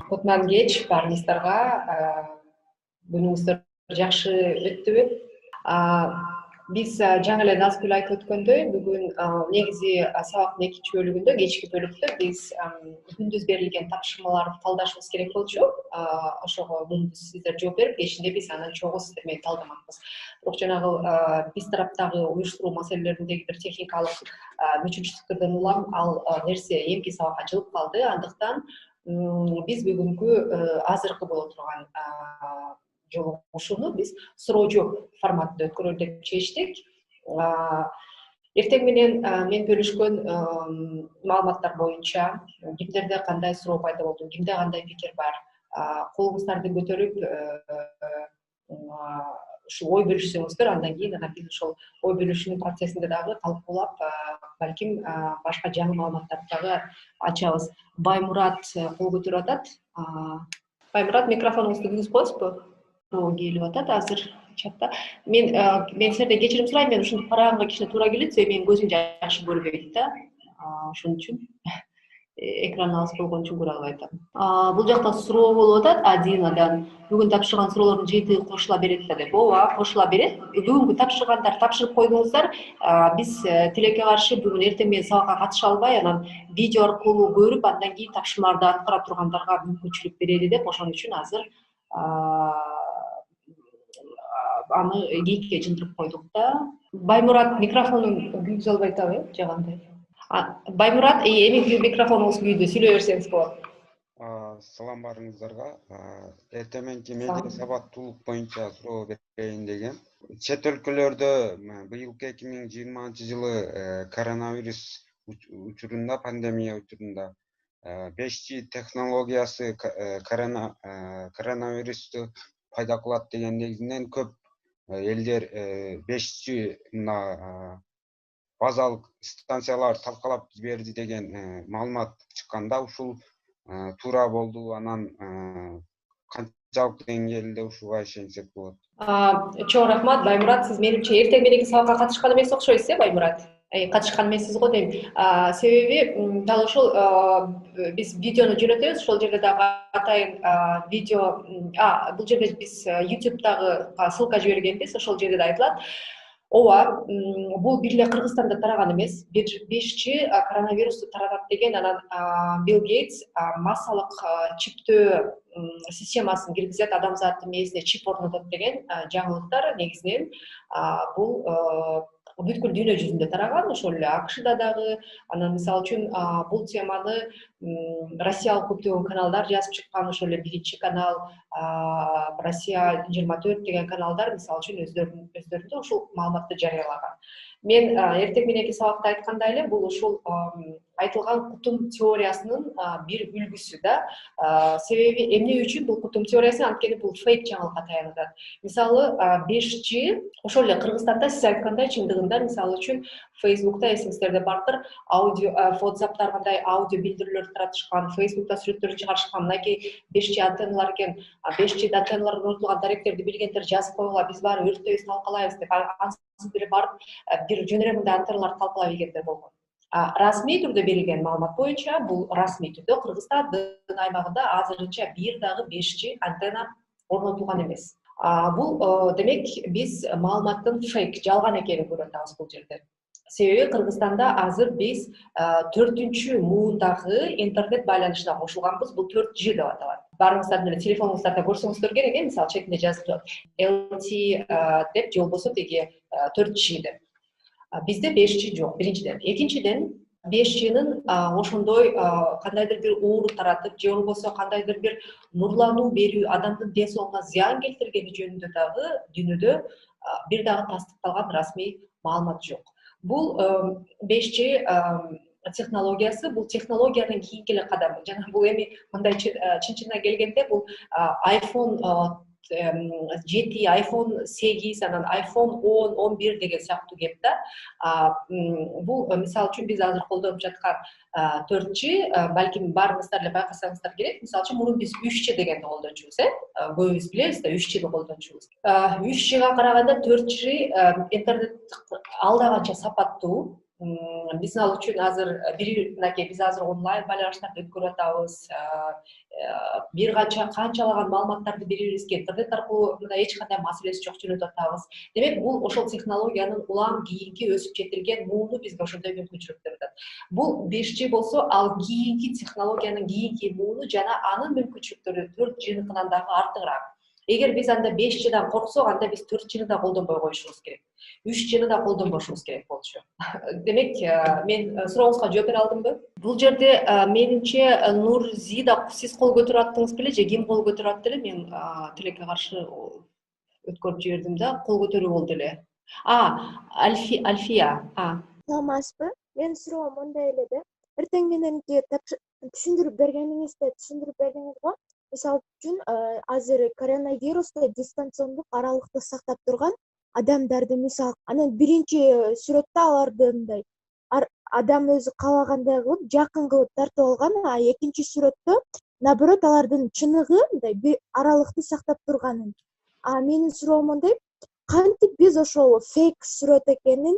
Кутман кеч баарыңыздарга. Күнүңүздөр жакшы өттүбү? Биз жаңы эле Назгүл айтып өткөндөй, бүгүн негизи сабактын экинчи бөлүгүндө, кечки бөлүктө биз күндүз берилген тапшырмаларды талдашыбыз керек болчу. Ошого күндүз сиздер жооп берип, кечинде биз анан чогуу сиздер менен талдамакпыз. Бирок жанагы биз тараптагы уюштуруу маселелериндеги бир техникалык мүчүлчүлүктөрдөн улам ал нерсе эмки сабакка жылып калды. Андыктан биз бүгүнкү азыркы боло турган жолугушууну биз суроо жооп форматында өткөрөлү деп чечтик. Эртең менен мен бөлүшкөн маалыматтар боюнча кимдерде кандай суроо пайда болду, кимде кандай пикир бар, колуңуздарды көтөрүп ушу ой бөлүшсөңүздөр, андан кийин биз ошол ой бөлүшүүнүн процессинде дагы талкуулап, балким башка жаңы маалыматтарды дагы ачабыз. Баймурат кол көтөрүп атат. Баймурат, микрофонуңузду кийгизип коесузбу? Келип атат азыр чатта. Мен силерден кечирим сурайм, мен ушинтип караганга кичине туура келет, себеби менин көзүм жакшы көрбөйт да. Ошон үчүн экранды алыс болгон үчүн көрө албай атам. Бул жакта суроо болуп атат Адинадан. Бүгүн тапшырган суроолордун жети кошула берет да деп. Ооба, кошула берет. Бүгүнкү тапшыргандар тапшырып койдуңуздар. Биз тилекке каршы бүгүн эртең менен сабакка катыша албай, анан видео аркылуу көрүп, андан кийин тапшырмаларды аткара тургандарга мүмкүнчүлүк берели деп, ошон үчүн азыр аны кийикке жындырып койдук да. Баймурат, микрофонун күйгүзө албай атабы, же кандай? Баймурат, эми микрофонуңуз күйдү, сүйлөй берсеңиз болот. Салам барыңыздарга. Эртең мененки медиа сабаттуулук боюнча суроо берейин деген. Чет өлкөлөрдө быйылкы 2020 коронавирус учурунда, пандемия учурунда 5G технологиясы коронавирусту пайда кылат деген негизинен көп элдер 5G базалык станциялар талкалап жиберди деген маалымат чыкканда, ушул туура болду. Анан канчалык деңгээлде ушуга ишенсек болот? Чоң рахмат, Баймурат. Сиз менимче эртең мененки сабакка катышкан эмес окшойсуз, Баймурат? Катышкан эмессиз го дейм. Себеби дал ошол биз видеону жөнөтөбүз, ошол жерде дагы атайын видео, бул жерде биз YouTube'дагы ссылка жибергенбиз, ошол жерде да айтылат. Ооба, бул бир эле Кыргызстанда тараган эмес. 5G коронавирусту таратат деген, анан Билл Гейтс массалык чиптөө системасын киргизет, адамзаттын мээсине чип орнотот деген жаңылыктар негизинен бул бүткүл дүйнө жүзүндө тараган, ошол эле АКШда дагы. Анан мисалы үчүн бул теманы Россиялык көптөгөн каналдар жазып чыккан, ошол эле Биринчи канал, Россия 24 деген каналдар мисалы үчүн өздөрүндө ушул маалыматты жарыялаган. Мен эртең мененки сабакта айткандай эле, бул ушул айтылган кутум теориясынын бир үлгүсү да. Себеби эмне үчүн бул кутум теориясы? Анткени бул фейк жаңылыкка таянат. Мисалы 5G ошол эле Кыргызстанда сиз айткандай чындыгында, мисалы үчүн Facebook'та эсиңиздерде бардыр, аудио, WhatsApp'та кандай аудио билдирүүлөр таратышкан, Facebook'та сүрөттөрүн чыгарышкан, мынакей 5G антенналар экен, 5G антенналар орнотулган даректерди билгендер жазып койгула, биз баары өрттөйбүз, талкалайбыз деп, ансыз деле барып бир жөнөре мындай антенналарды талкалап ийгендер болгон. Расмий түрдө берилген маалымат боюнча, бул расмий түрдө Кыргызстандын аймагында азырынча бир дагы 5G антенна орнотулган эмес. Бул демек биз маалыматтын фейк, жалган экенин көрүп атабыз бул жерде. Себеби Кыргызстанда азыр биз 4-үнчү муундагы интернет байланышына кошулганбыз. Бул 4G деп аталат. Барыңыздар эле телефонуңуздарда көрсөңүздөр керек, мисалы четинде жазып турат LTE деп, же болбосо деги 4G деп. Бизде 5G жок, биринчиден. Экинчиден, 5G'нын ошондой кандайдыр бир ууру таратып, же болбосо кандайдыр бир нурлануу берүү, адамдын ден соолугуна зыян келтиргени жөнүндө дагы дүйнөдө бир дагы тастыкталган расмий маалымат жок. Бул 5G технологиясы, бул технологиянын кийинки эле кадамы. Жана бул эми мындай чын-чынына келгенде бул iPhone 7, iPhone 8, анан iPhone 10, 11 деген сыяктуу кеп да. Бул мисалы үчүн биз азыр колдонуп жаткан 4G, балким баарыңыздар эле байкасаңыздар керек. Мисалы үчүн мурун биз 3G дегенди колдончубуз, көбүбүз билебиз да, 3G'ди колдончубуз. 3G'га караганда 4G интернет алда канча сапаттуу, Мисалы үчүн азыр мынакей биз азыр онлайн байланыштарды өткөрүп атабыз. Бир канчалаган маалыматтарды бири бирибизге интернет аркылуу мындай эч кандай маселеси жок жөнөтүп атабыз. Демек бул ошол технологиянын улам кийинки өсүп жетилген мууну бизге ошондой мүмкүнчүлүк берет. Бул 5G болсо, ал кийинки технологиянын кийинки мууну жана анын мүмкүнчүлүктөрү 4G'ныкынан дагы артыгыраак. Эгер биз анда 5G'дан корксок, анда биз 4G'ни да колдонбой коюшубуз керек. 3G'ни да колдонбошубуз керек болчу. Демек, мен сурооңузга жооп бере алдымбы? Бул жерде менимче Нурзида сиз кол көтөрүп аттыңыз беле же ким кол көтөрүп атты эле? Мен тилекке каршы өткөрүп жибердим да, кол көтөрүү болду эле. Альфия. Саламатсызбы? Мен суроом мындай эле да. Эртең мененки түшүндүрүп бердиңиз го. Мисалы үчүн, азыр коронавируста дистанциондук аралыкты сактап турган адамдарды мисал, анан биринчи сүрөттө аларды мындай адам өзү каалагандай кылып, жакын кылып тартып алган, а экинчи сүрөттө наоборот алардын чыныгы мындай бир аралыкты сактап турганын. Менин суроом мындай, кантип биз ошол фейк сүрөт экенин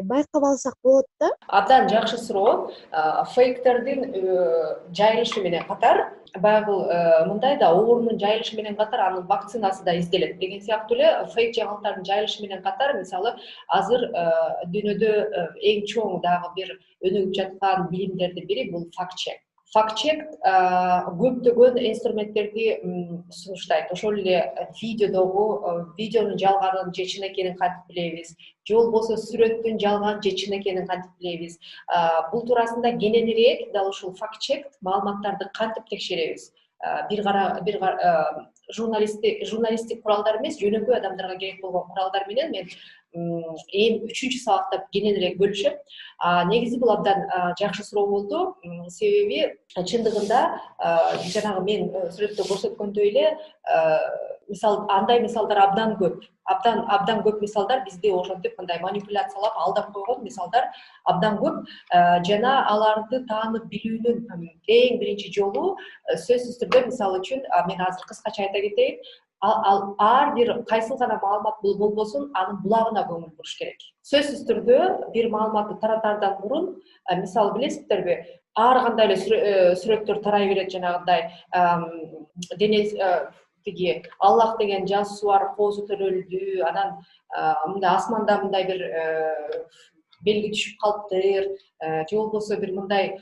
байкап алсак болот да? Абдан жакшы суроо. Фейктердин жайылышы менен катар, баягы мындай да оорунун жайылышы менен катар анын вакцинасы да изделет деген сыяктуу эле фейк жаңылыктардын жайылышы менен катар, мисалы азыр дүйнөдө эң чоң дагы бир өнүгүп жаткан билимдердин бири бул факт-чек. Факт-чек көптөгөн инструменттерди сунуштайт. Ошол эле видеонун жалганын же чын экенин кантип билебиз, же болбосо сүрөттүн жалган же чын экенин кантип билебиз. Бул туурасында кененирээк дал ушул факт-чек маалыматтарды кантип текшеребиз. Бир журналисттик куралдар эмес, жөнөкөй адамдарга керек болгон куралдар менен мен эми 3-сабакта кененирээк бөлүшөм. Негизи бул абдан жакшы суроо болду. Себеби чындыгында жанагы мен сүрөттө көрсөткөндөй эле мисал андай мисалдар абдан көп мисалдар бизди ошентип мындай манипуляциялап алдап койгон мисалдар абдан көп. Жана аларды таанып билүүнүн эң биринчи жолу сөзсүз түрдө мисалы үчүн мен азыр кыскача айта кетейин. Ар бир кайсыл гана маалымат болбосун анын булагына көңүл буруш керек. Сөзсүз түрдө бир маалыматты таратаардан мурун, мисалы билесиздерби, ар кандай эле сүрөттөр тарай берет жанагындай тиги Аллах деген жазуусу бар, коозу төрөлдү, анан мындай асманда мындай бир белги түшүп калыптыр, же болбосо бир мындай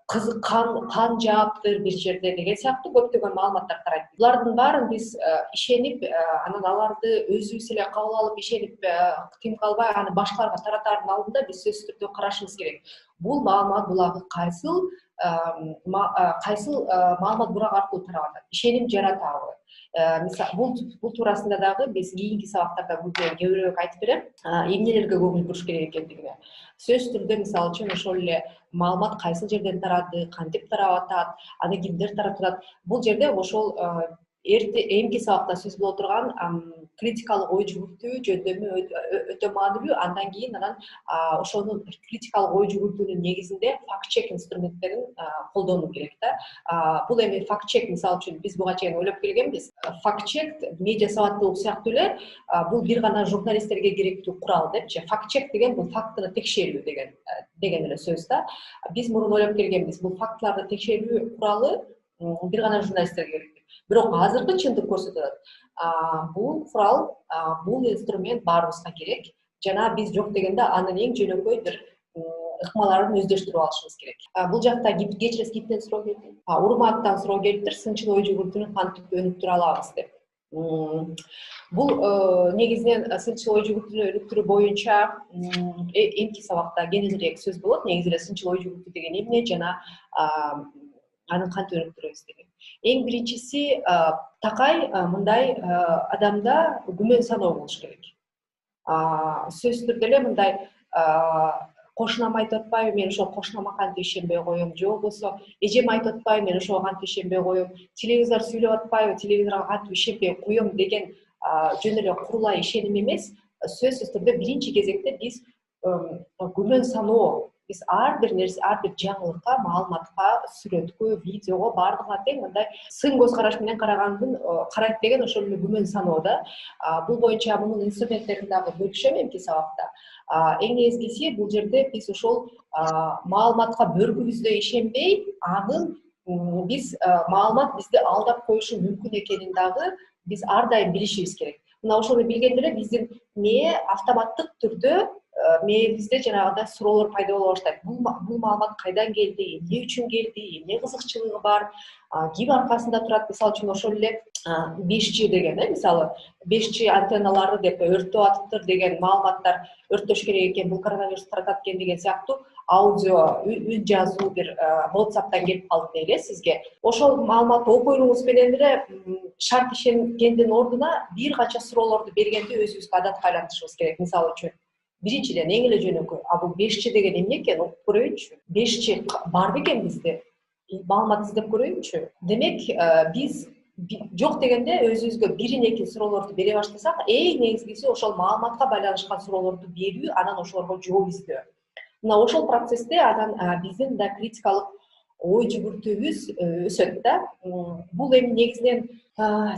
кызык кан жааптыр бир жерде деген сыяктуу көптөгөн маалыматтар тарайт. Булардын баарын биз ишенип, анан аларды өзүбүз эле кабыл алып ишенип тим калбай аны башкаларга таратаардын алдында биз сөзсүз түрдө карашыбыз керек. Бул маалымат булагы кайсыл маалымат бурак аркылуу тарап атат, ишеним жаратабы? Бул туурасында дагы биз кийинки сабактарда көбүрөөк айтып берем. Эмнелерге көңүл буруш керек экендигине. Сөзсүз түрдө мисалы үчүн ошол эле маалымат кайсыл жерден тарады, кантип тарап атат, аны кимдер таратып атат. Бул жерде ошол эмки сабакта сөз боло турган критикалык ой жүгүртүү жөндөмү өтө маанилүү. Андан кийин ошонун критикалык ой жүгүртүүнүн негизинде факт-чек инструменттерин колдонуу керек да. Бул эми факт-чек мисалы үчүн биз буга чейин ойлоп келгенбиз. Факт-чек медиа сабаттуулук сыяктуу эле бул бир гана журналисттерге керектүү курал депчи. Факт-чек деген бул фактыны текшерүү деген эле сөз да. Биз мурун ойлоп келгенбиз, бул фактыларды текшерүү куралы бир гана журналисттерге керек. Бирок азыркы чындык көрсөтүп атат. Бул курал, бул инструмент баарыбызга керек. Жана биз жок дегенде анын эң жөнөкөй бир ыкмаларын өздөштүрүп алышыбыз керек. Бул жакта кечиресиз кимден суроо келди? Урматтан суроо келиптир. Сынчыл ой жүгүртүүнү кантип өнүктүрө алабыз деп. Бул негизинен сынчыл ой жүгүртүүнү өнүктүрүү боюнча эмки сабакта кененирээк сөз болот. Негизи эле сынчыл ой жүгүртүү деген эмне жана аны кантип өнүктүрөбүз деген. Эң биринчиси такай мындай адамда күмөн саноо болуш керек. Сөзсүз түрдө эле мындай кошунам айтып атпайбы, мен ошол кошунама кантип ишенбей коем, же болбосо эжем айтып атпайбы, мен ошого кантип ишенбей коем, телевизор сүйлөп атпайбы, телевизорго кантип ишенбей коем деген жөн эле курулай ишеним эмес. Сөзсүз түрдө биринчи кезекте биз күмөн саноо, биз ар бир нерсе, ар бир жаңылыкка, маалыматка, сүрөткө, видеого баардыгына тең мындай сын көз караш менен карайт деген ошол эле күмөн саноо да. Бул боюнча мунун инструменттерин дагы бөлүшөм эмки сабакта. Эң негизгиси бул жерде биз ошол маалыматка бөркүбүздө ишенбей, анын биз маалымат бизди алдап коюшу мүмкүн экенин дагы биз ар дайым билишибиз керек. Мына ошону билгенде эле биздин мээ автоматтык түрдө мээбизде жанагындай суроолор пайда боло баштайт. Бул маалымат кайдан келди, эмне үчүн келди, эмне кызыкчылыгы бар, ким аркасында турат. Мисалы үчүн ошол эле 5G деген, мисалы 5G антенналары деп өрттөп атыптыр деген маалыматтар, өрттөш керек экен, бул коронавирус таратат экен деген сыяктуу аудио, үн жазуу бир WhatsApp'тан келип калды дейли сизге. Ошол маалыматты окуюңуз менен эле шарт ишенгендин ордуна бир канча суроолорду бергенде өзүбүзгө адатка айлантышыбыз керек. Мисалы үчүн биринчиден эң эле жөнөкөй, бул 5G деген эмне экен, окуп көрөйүнчү. 5G бар бекен бизде? Маалымат издеп көрөйүнчү. Демек, биз жок дегенде өзүбүзгө бирин эки суроолорду бере баштасак, эң негизгиси ошол маалыматка байланышкан суроолорду берүү, анан ошолорго жооп издөө. Мына ошол процессте анан биздин мындай критикалык ой жүгүртүүбүз өсөт да. Бул эми негизинен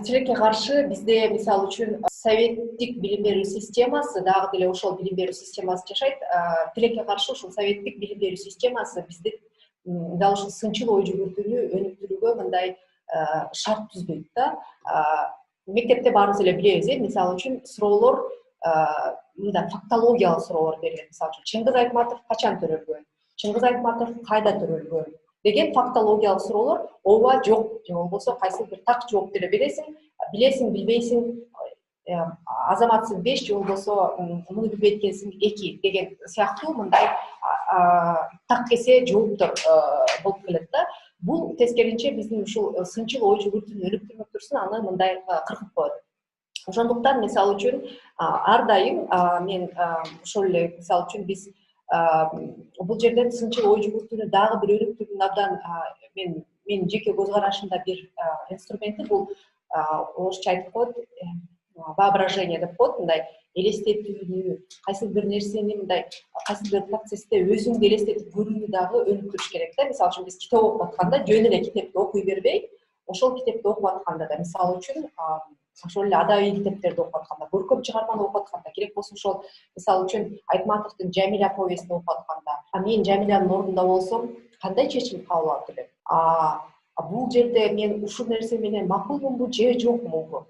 тилекке каршы бизде мисалы үчүн советтик билим берүү системасы, дагы деле ошол билим берүү системасы жашайт. Тилекке каршы ошол советтик билим берүү системасы бизди дал ушул сынчыл ой жүгүртүүнү өнүктүрүүгө мындай шарт түзбөйт да. Мектепте баарыбыз эле билебиз, мисалы үчүн суроолор мындай фактологиялык суроолор берилет. Мисалы үчүн Чыңгыз Айтматов качан төрөлгөн, Чыңгыз Айтматов кайда төрөлгөн деген фактологиялык суроолор ооба жок же болбосо кайсыл бир так жооп деле бересиң, билесиң билбейсиң, азаматсың 5 же болбосо муну билбейт экенсиң 2 деген сыяктуу мындай так кесе жооптор болуп келет да. Бул тескерисинче биздин ушул сынчыл ой жүгүртүүнү өнүктүрмөк турсун аны мындай кыркып коет. Ошондуктан мисалы үчүн ар дайым мен ошол эле мисалы үчүн биз бул жерден сынчыл ой жүгүртүүнү дагы бир өнүктүрүүнүн абдан менин жеке көз карашымда бир инструменти бул орусча айтып коет воображение деп коет, мындай элестетүүнү, кайсыл бир нерсени мындай кайсыл бир процессте өзүңдү элестетип көрүүнү дагы өнүктүрүш керек да. Мисалы үчүн биз китеп окуп атканда жөн эле китепти окуй бербей, ошол китепти окуп атканда да мисалы үчүн ошол эле адабий китептерди окуп атканда, көркөм чыгарманы окуп атканда, керек болсо ошол мисалы үчүн Айтматовдун Жамиля повестин окуп атканда, мен Жамилянын ордунда болсом кандай чечим кабыл алат элем? Бул жерде мен ушул нерсе менен макулмунбу же жокмунбу?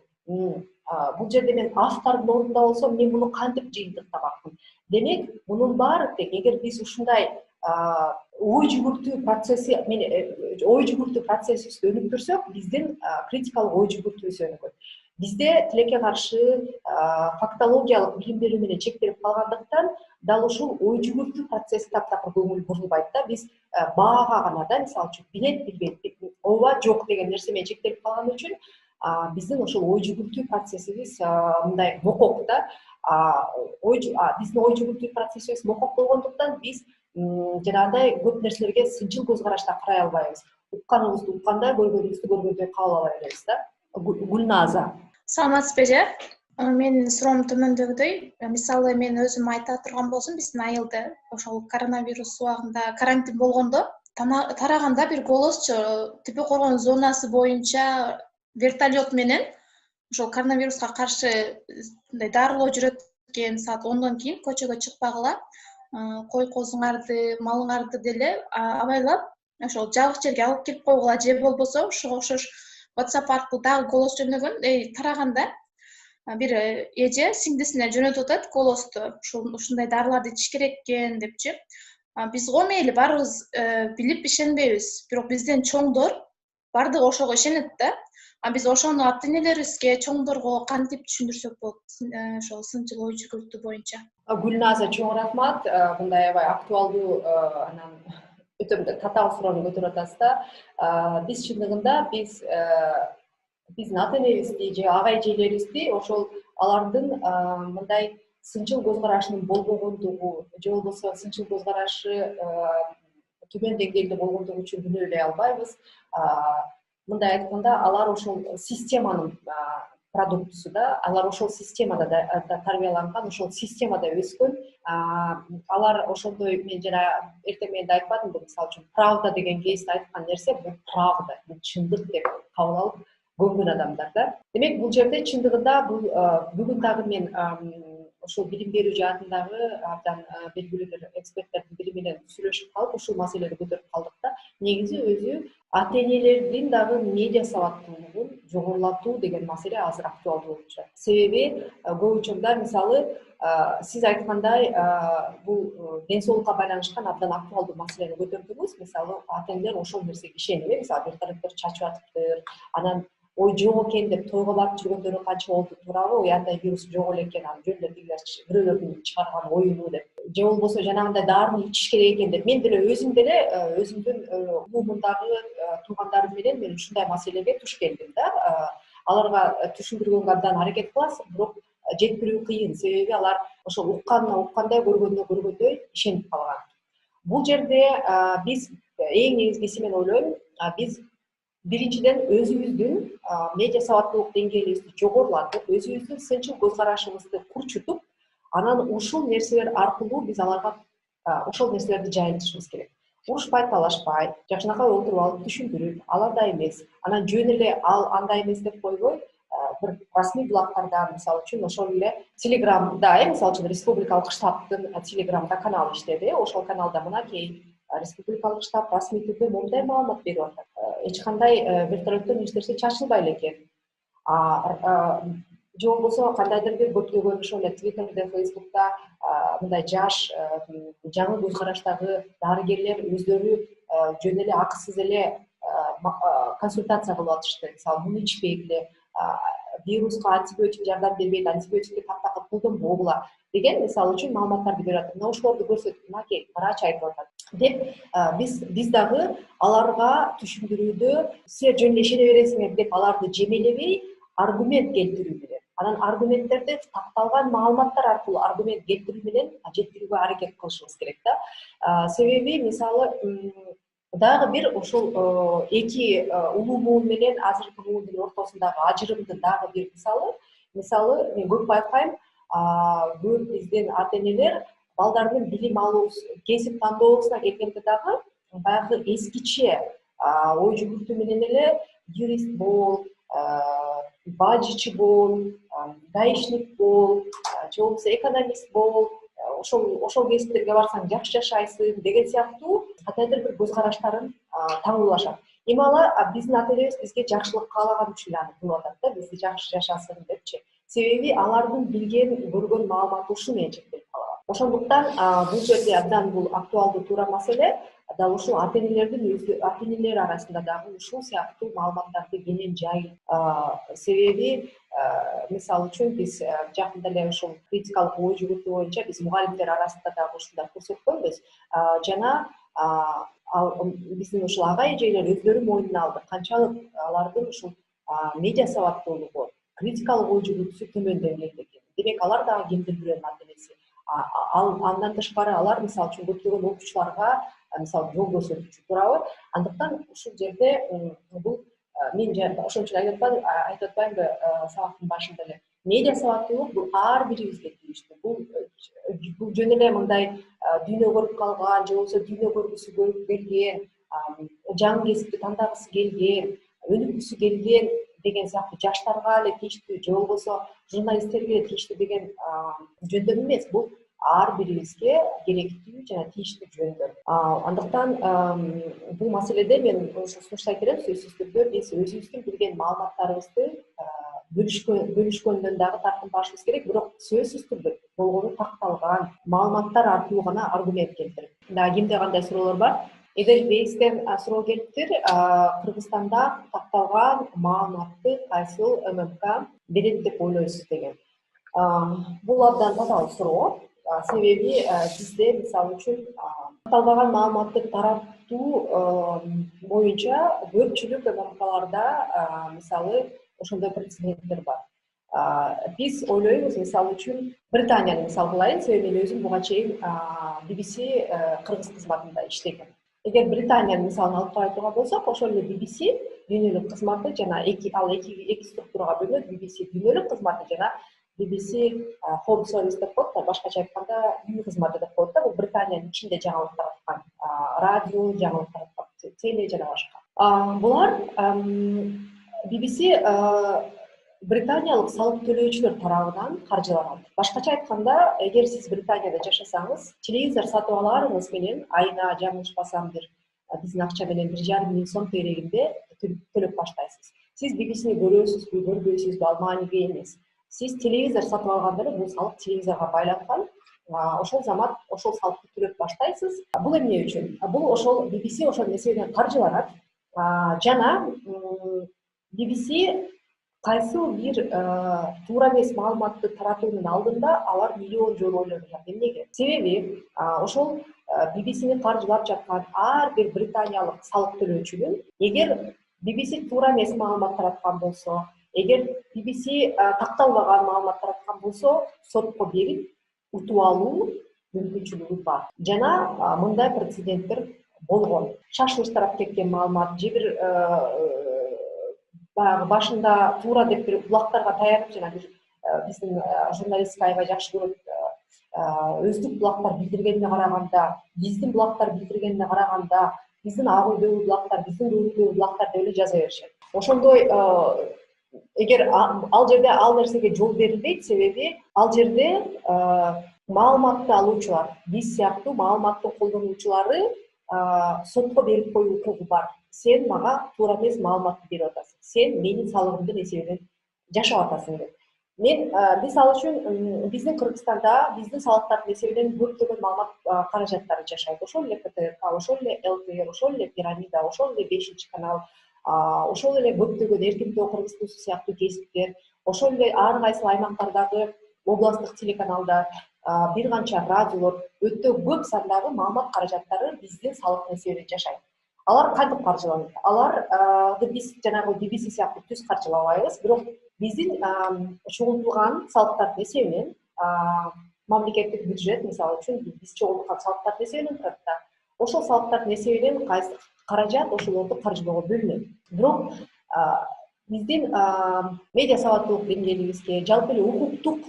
Бул жерде мен автордун ордунда болсом мен муну кантип жыйынтыктамакмын? Демек, мунун баары тең. Эгер биз ушундай ой жүгүртүү процессибизди өнүктүрсөк, биздин критикалык ой жүгүртүүбүз өнүгөт. Бизде тилекке каршы фактологиялык билим берүү менен чектелип калгандыктан дал ушул ой жүгүртүү процесси таптакыр көңүл бурулбайт да. Биз баага гана да, мисалы үчүн билет билбейт, ооба жок деген нерсе менен чектелип калган үчүн биздин ошол ой жүгүртүү процессибиз мындай мокок да. Биздин ой жүгүртүү процессибиз мокок болгондуктан биз жанагындай көп нерселерге сынчыл көз карашта карай албайбыз. Укканыбызды уккандай, көргөнүбүздү көргөндөй кабыл ала беребиз да. Гүлназа. Саламатсызбы эже? Менин суроом төмөндөгүдөй. Мисалы мен өзүм айта турган болсом, биздин айылда ошол коронавирус убагында карантин болгондо тараганда бир голосчу Тепе Коргон зонасы боюнча вертолет менен ошол коронавируска каршы мындай дарылоо жүрөт экен, саат 10дон кийин көчөгө чыкпагыла, кой козуңарды, малыңарды деле абайлап ошол жабык жерге алып келип койгула, же болбосо ошого окшош WhatsApp аркылуу дагы голос жөнөгөн. Тараганда бир эже сиңдисине жөнөтүп атат голосту. Ушундай дарыларды ичиш керек экен депчи. Биз го мейли баарыбыз билип ишенбейбиз, бирок бизден чоңдор бардыгы ошого ишенет да. Биз ошону ата энелерибизге, чоңдорго кантип түшүндүрсөк болот ошол сынчыл ой жүгүртүү боюнча? Гүлназа, чоң рахмат. Мындай аябай актуалдуу анан өтө татаал суроону көтөрүп атасыз да. Биз чындыгында биздин ата энебизди же агай эжелерибизди ошол алардын мындай сынчыл көз карашынын болбогондугу же болбосо сынчыл көз карашы төмөн деңгээлде болгондугу үчүн күнөөлөй эле албайбыз. Мындай айтканда, алар ошол системанын продуктусу да, алар ошол системада да тарбияланган, ошол системада өскөн. Алар ошондой, мен жана эртең менен да айтпадымбы, мисалы үчүн правда деген кезде айткан нерсе бул правда, бул чындык деп кабыл алып көнгөн адамдар да. Демек, бул жерде чындыгында бул бүгүн дагы мен ошол билим берүү жаатындагы абдан белгилүү бир эксперттердин бири менен сүйлөшүп калып ушул маселени көтөрүп калдык да. Негизи өзү ата энелердин дагы медиа сабаттуулугун жогорулатуу деген маселе азыр актуалдуу болуп турат. Себеби көп учурда мисалы сиз айткандай бул ден соолукка байланышкан абдан актуалдуу маселени көтөрдүңүз. Мисалы ата энелер ошол нерсеге ишенип, мисалы вертолеттер чачып атыптыр, анан ой жок экен деп тойго барып жүргөндөрү канча болду, туурабы? Андай вирус жок эле экен, анан жөн эле бирөөлөрдүн чыгарган оюну деп, же болбосо жанагындай даарыны ичиш керек экен деп. Мен деле өзүм деле өзүмдүн улуумундагы туугандарым менен мен ушундай маселеге туш келдим да. Аларга түшүндүргөнгө абдан аракет кыласың, бирок жеткирүү кыйын. Себеби алар ошол уккандай, көргөндөй ишенип калган. Бул жерде биз эң негизгиси мен ойлойм, биз биринчиден өзүбүздүн медиа сабаттуулук деңгээлибизди жогорулатып, өзүбүздүн сынчыл көз карашыбызды курчутуп, анан ушул нерселер аркылуу биз аларга ошол нерселерди жайылтышыбыз керек. Урушпай, талашпай, жакшынакай отуруп алып түшүндүрүп, ал андай эмес. Анан жөн эле ал андай эмес деп койбой, бир расмий блогдордо, мисалы үчүн ошол эле Телеграмда, мисалы үчүн республикалык штабтын Телеграмда каналы иштеди. Ошол каналда мынакей республикалык штаб расмий түрдө моундай маалымат берип атат. Эч кандай вертолеттен эч нерсе чачылбай эле экен. Же болбосо кандайдыр бир көптөгөн ошол эле Twitterде, Facebook'та мындай жаш, жаңы көз караштагы дарыгерлер өздөрү жөн эле акысыз эле консультация кылып атышты. Мисалы, муну ичпегиле, вируска антибиотик жардам бербейт, антибиотикти таптакыр колдонбогула деген, мисалы үчүн маалыматтарды берип атат. Мына ошолорду көрсөтүп, мынакей врач айтып атат деп, биз дагы аларга түшүндүрүүдө силер жөн эле ишене бересиңер деп аларды жемелебей, аргумент келтирүү менен, анан аргументтерди такталган маалыматтар аркылуу аргумент келтирүү менен жеткирүүгө аракет кылышыбыз керек да. Себеби мисалы дагы бир ошол эки улуу муун менен азыркы муундун ортосундагы ажырымдын дагы бир мисалы мен көп байкайм, көп биздин ата энелер балдарынын билим алуу, кесип тандоосуна келгенде дагы баягы эскиче ой жүгүртүү менен эле юрист бол, бажычы бол, гаишник бол, же болбосо экономист бол, ошол кесиптерге барсаң жакшы жашайсың деген сыяктуу кандайдыр бир көз караштарын таңуулашат. Эми алар биздин ата энебиз бизге жакшылык каалаган үчүн аны кылып атат да, бизди жакшы жашасын депчи. Себеби алардын билген, көргөн маалыматы ушу менен чектелип калат. Ошондуктан бул жерде абдан бул актуалдуу туура маселе. Дал ушул ата энелер арасында дагы ушул сыяктуу маалыматтарды кенен жайып, себеби мисалы үчүн биз жакында эле ушул критикалык ой жүгүртүү боюнча биз мугалимдер арасында дагы ушундай курс өткөнбүз. Жана биздин ушул ага эжелер өздөрү мойнуна алды канчалык алардын ушул медиа сабаттуулугу, критикалык ой жүгүртүүсү төмөн деңгээлде экен. Демек алар дагы кимдир бирөөнүн ата энеси. Андан тышкары алар мисалы үчүн көптөгөн окуучуларга мисалы жол көрсөтүүчү, туурабы? Андыктан ушул жерде бул мен ошон үчүн айтып атпаймынбы сабактын башында эле. Медиа сабаттуулук бул ар бирибизге тийиштүү. Бул жөн эле мындай дүйнө көрүп калган, же болбосо дүйнө көргүсү келген, жаңы кесипти тандагысы келген, өнүккүсү келген деген сыяктуу жаштарга эле тийиштүү, же болбосо журналисттерге эле тийиштүү деген жөндөм эмес. Бул ар бирибизге керектүү жана тийиштүү жөндөр. Андыктан бул маселеде мен ошо сунуштай келем, сөзсүз түрдө биз өзүбүздүн билген маалыматтарыбызды бөлүшкөндөн дагы тартынбашыбыз керек, бирок сөзсүз түрдө болгону такталган маалыматтар аркылуу гана аргумент келтирип. Дагы кимде кандай суроолор бар? Эдельвейстен суроо келиптир. Кыргызстанда такталган маалыматты кайсыл ММК берет деп ойлойсуз деген. Бул абдан татаал суроо. Себеби бизде мисалы үчүн такталбаган маалыматты таратуу боюнча көпчүлүк ММКларда мисалы ошондой прецеденттер бар. Биз ойлойбуз, мисалы үчүн Британияны мисал кылайын, себеби мен өзүм буга чейин BBC кыргыз кызматында иштегем. Эгер Британиянын мисалын алып карайтууга болсок, ошол эле BBC дүйнөлүк кызматы жана эки структурага бөлүнөт. BBC дүйнөлүк кызматы жана BBC Home Service деп коет да, башкача айтканда үй кызматы деп коет да. Бул Британиянын ичинде жаңылык тараткан, радио жаңылык тараткан, теле жана башка. Булар BBC британиялык салык төлөөчүлөр тарабынан каржыланат. Башкача айтканда, эгер сиз Британияда жашасаңыз, телевизор сатып аларыңыз менен айына жаңылышпасам биздин акча менен 1,5 миң сом терегинде төлөп баштайсыз. Сиз BBC-ни көрөсүзбү, көрбөйсүзбү, ал мааниге эмес. Сиз телевизор сатып алганда эле бул салык телевизорго байланган. Ошол замат ошол салыкты төлөп баштайсыз. Бул эмне үчүн? Бул ошол BBC ошол нерседен каржыланат. Жана BBC кайсы бир туура эмес маалыматты таратуунун алдында алар миллион жолу ойлонушат. Эмнеге? Себеби ошол BBC-ни каржылап жаткан ар бир британиялык салык төлөөчүнүн эгер BBC туура эмес маалымат тараткан болсо, эгер BBC такталбаган маалымат тараткан болсо, сотко берип утуп алуу мүмкүнчүлүгү бар. Жана мындай прецеденттер болгон. Шашылыш тарап кеткен маалымат же бир баягы башында туура деп бир булактарга таянып, жана биздин журналистика аябай жакшы көрөт. Өздүк булактар билдиргенине караганда, биздин булактар билдиргенине караганда, биздин ак үйдөгү булактар, биздин көбүктөгү булактар деп эле жаза беришет. Ошондой эгер ал жерде ал нерсеге жол берилбейт, себеби ал жерде маалыматты алуучулар, биз сыяктуу маалыматтын колдонуучулары сотко берип коюу укугу бар. Сен мага туура эмес маалыматты берип атасың. Сен менин салыгымдын эсебинен жашап атасың деп. Мисалы үчүн биздин Кыргызстанда биздин салыктардын эсебинен көптөгөн маалымат каражаттары жашайт. Ошол эле КТРК, ошол эле ЛТР, ошол эле Пирамида, ошол эле 5-канал, ошол эле көптөгөн Эркин Тоо Кыргыз Туусу сыяктуу кесиптер, ошол эле ар кайсы аймактардагы областтык телеканалдар, бир канча радиолор, өтө көп сандагы маалымат каражаттары биздин салыктын эсебинен жашайт. Алар кантип каржыланат? Аларды биз жанагы BBC сыяктуу түз каржылабайбыз, бирок биздин чогултулган салыктардын эсебинен мамлекеттик бюджет, мисалы үчүн биз чогулткан салыктардын эсебинен турат да. Ошол салыктардын эсебинен кайсы каражат ошолорду каржылоого бөлүнөт. Бирок биздин медиа сабаттуулук деңгээлибизге, жалпы эле укуктук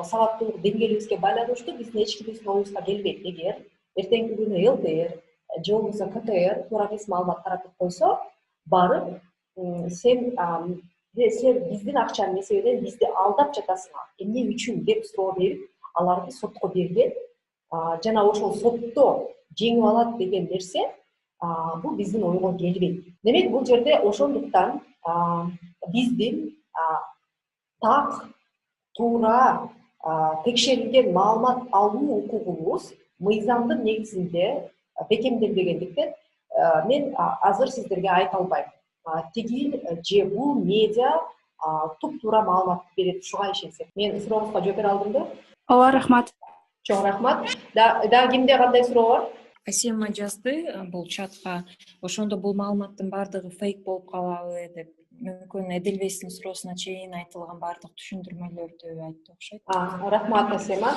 сабаттуулук деңгээлибизге байланыштуу биздин эч кимдин оюбузга келбейт. Эгер эртеңки күнү ЛТР же болбосо КТР туура эмес маалымат таратып койсо, барып сен биздин акчанын эсебинен бизди алдап жатасың, эмне үчүн деп суроо берип, аларды сотко берген, жана ошол сотто жеңип алат деген нерсе бул биздин ойго келбейт. Демек бул жерде ошондуктан биздин так, туура, текшерилген маалымат алуу укугубуз мыйзамдын негизинде бекемделбегендиктен мен азыр сиздерге айта албайм. Тигил же бул медиа туп-туура маалымат берет, ушуга ишенсек. Мен сурооңузга жооп бере алдымбы? Ооба, рахмат. Чоң рахмат. Да кимде кандай суроо бар? Асема жазды бул чатка. Ошондо бул маалыматтын баардыгы фейк болуп калабы деп. Мүмкүн Эдилбейстин суроосуна чейин айтылган баардык түшүндүрмөлөрдү айтты окшойт. Рахмат, Асема.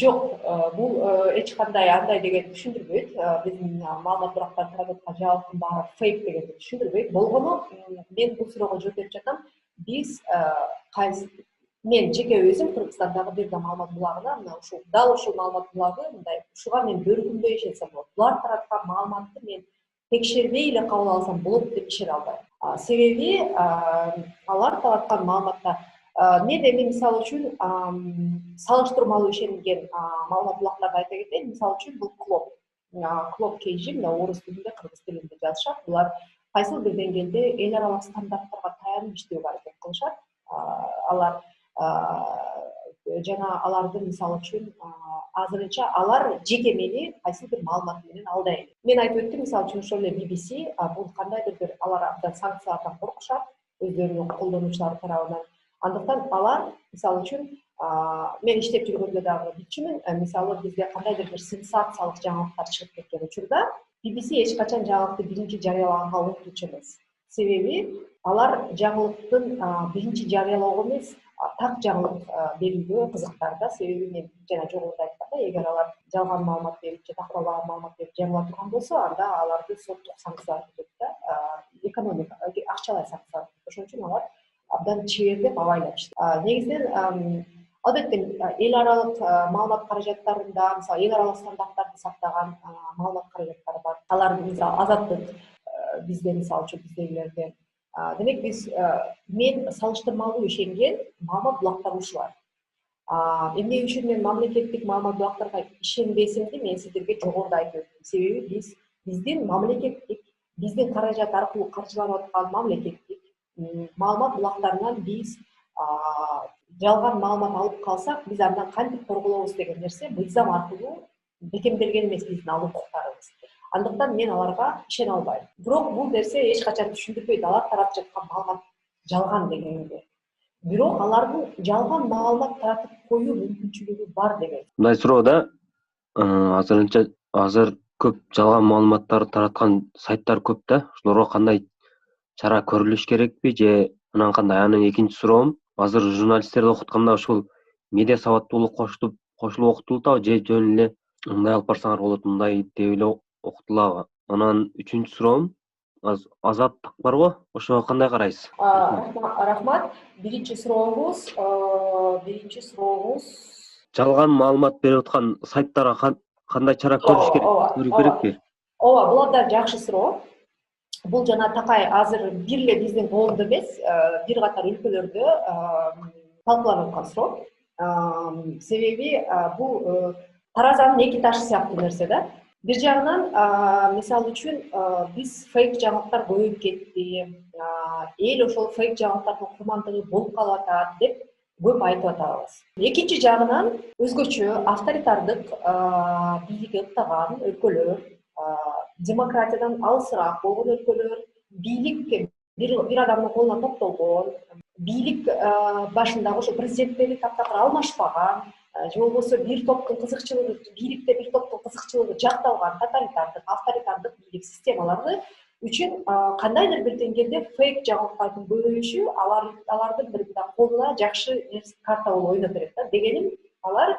Жок, бул эч кандай андай деген түшүндүрбөйт. Биздин маалымат бурактарын таратып аткан жабыктын баары фейк дегенди түшүндүрбөйт. Болгону мен бул суроого жооп берип жатам. Биз мен жеке өзүм Кыргызстандагы бир да маалымат булагына мына ушул дал ушул маалымат булагы мындай ушуга мен бөркүнбөй ишенсем болот. Булар тараткан маалыматты мен текшербей эле кабыл алсам болот деп ишене албайм. Себеби алар тараткан маалыматта мен эми мисалы үчүн салыштырмалуу ишенилген маалымат булактарды айта кетейин. Мисалы үчүн бул Клоп KG мына орус тилинде, кыргыз тилинде жазышат. Булар кайсыл бир деңгээлде эл аралык стандарттарга таянып иштөөгө аракет кылышат. Алар жана алардын мисалы үчүн азырынча алар жеке мени кайсы бир маалымат менен алдай элек. Мен айтып өттүм, мисалы үчүн ошол эле BBC бул кандайдыр бир алар абдан санкциялардан коркушат өздөрүнүн колдонуучулары тарабынан. Андыктан алар мисалы үчүн мен иштеп жүргөндө дагы билчүмүн, мисалы бизде кандайдыр бир сенсациялык жаңылыктар чыгып кеткен учурда BBC эч качан жаңылыкты биринчи жарыялаганга умтулчу эмес. Себеби алар жаңылыктын биринчи жарыялоого эмес, так жаңылык берүүгө кызыктар да. Себеби мен жана жогоруда айткандай, эгер алар жалган маалымат берип же такталбаган маалымат берип жаңыла турган болсо, анда аларды соттук санкциялар күтөт да, экономика, акчалай санкциялар. Ошон үчүн алар абдан чеберлеп абайлап иштейт. Негизинен албетте эл аралык маалымат каражаттарында, мисалы эл аралык стандарттарды сактаган маалымат каражаттары бар. Аларды мисалы Азаттык бизде мисалы үчүн биздегилерден Демек биз мен салыштырмалуу ишенген маалымат булактары ушулар. Эмне үчүн мен мамлекеттик маалымат булактарга ишенбесимди мен сиздерге жогоруда айтып өттүм. Себеби биздин мамлекеттик, биздин каражат аркылуу каржыланып аткан мамлекеттик маалымат булактарынан биз жалган маалымат алып калсак, биз андан кантип корголобуз деген нерсе мыйзам аркылуу бекемделген эмес биздин ал укуктарыбыз. Андыктан мен аларга ишене албайм. Бирок бул нерсе эч качан түшүндүрбөйт алар таратып жаткан маалымат жалган дегенди. Бирок алардын жалган маалымат таратып коюу мүмкүнчүлүгү бар деген. Мындай суроо да, азыр көп жалган маалыматтарды тараткан сайттар көп да. Ошолорго кандай чара көрүлүш керекпи же анан кандай? Анан экинчи суроом, азыр журналисттерди окутканда ушул медиа сабаттуулук кошулуп окутулуп же жөн эле мындай алып барсаңар болот, мындай деп эле окутулабы? Анан үчүнчү суроом, азаттык барбы? Ошого кандай карайсыз? Рахмат. Биринчи суроогуңуз жалган маалымат берип аткан сайттарга кандай чара көрүш керекпи? Ооба, бул абдан жакшы суроо. Бул жана такай азыр бир эле биздин коомдо эмес, бир катар өлкөлөрдө талкууланып аткан суроо. Себеби бул таразанын эки ташы сыяктуу нерсе да. Бир жагынан, мисалы үчүн, биз фейк жаңылыктар көбөйүп кетти, эл ошол фейк жаңылыктардын курмандыгы болуп калып атат деп көп айтып атабыз. Экинчи жагынан, өзгөчө авторитардык бийликти ыктаган өлкөлөр, демократиядан алысыраак болгон өлкөлөр, бийлик бир адамдын колуна топтолгон, бийлик башындагы ошо президенттери таптакыр алмашпаган, же болбосо бир топтун кызыкчылыгы, бийликте бир топтун кызыкчылыгы жакталган тоталитардык, авторитардык бийлик системалары үчүн кандайдыр бир деңгээлде фейк жаңылыктардын көбөйүшү алардын бир колуна жакшы карта болуп ойноп берет да. Дегеним, алар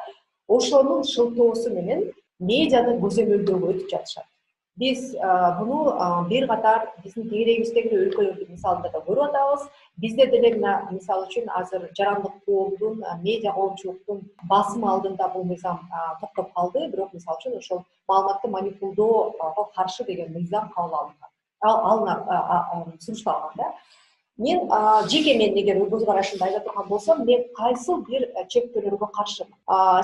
ошонун шылтоосу менен медианы көзөмөлдөөгө өтүп жатышат. Биз буну бир катар биздин тегерегибиздеги өлкөлөрдүн мисалында да көрүп атабыз. Бизде деле мисалы үчүн азыр жарандык коомдун, медиа коомчулуктун басымы алдында бул мыйзам токтоп калды, бирок мисалы үчүн ошол маалыматты манипулдоого каршы деген мыйзам кабыл сунушталган да. Мен жеке мен эгер көз карашымды айта турган болсом, мен кайсыл бир чектөөлөргө каршымын.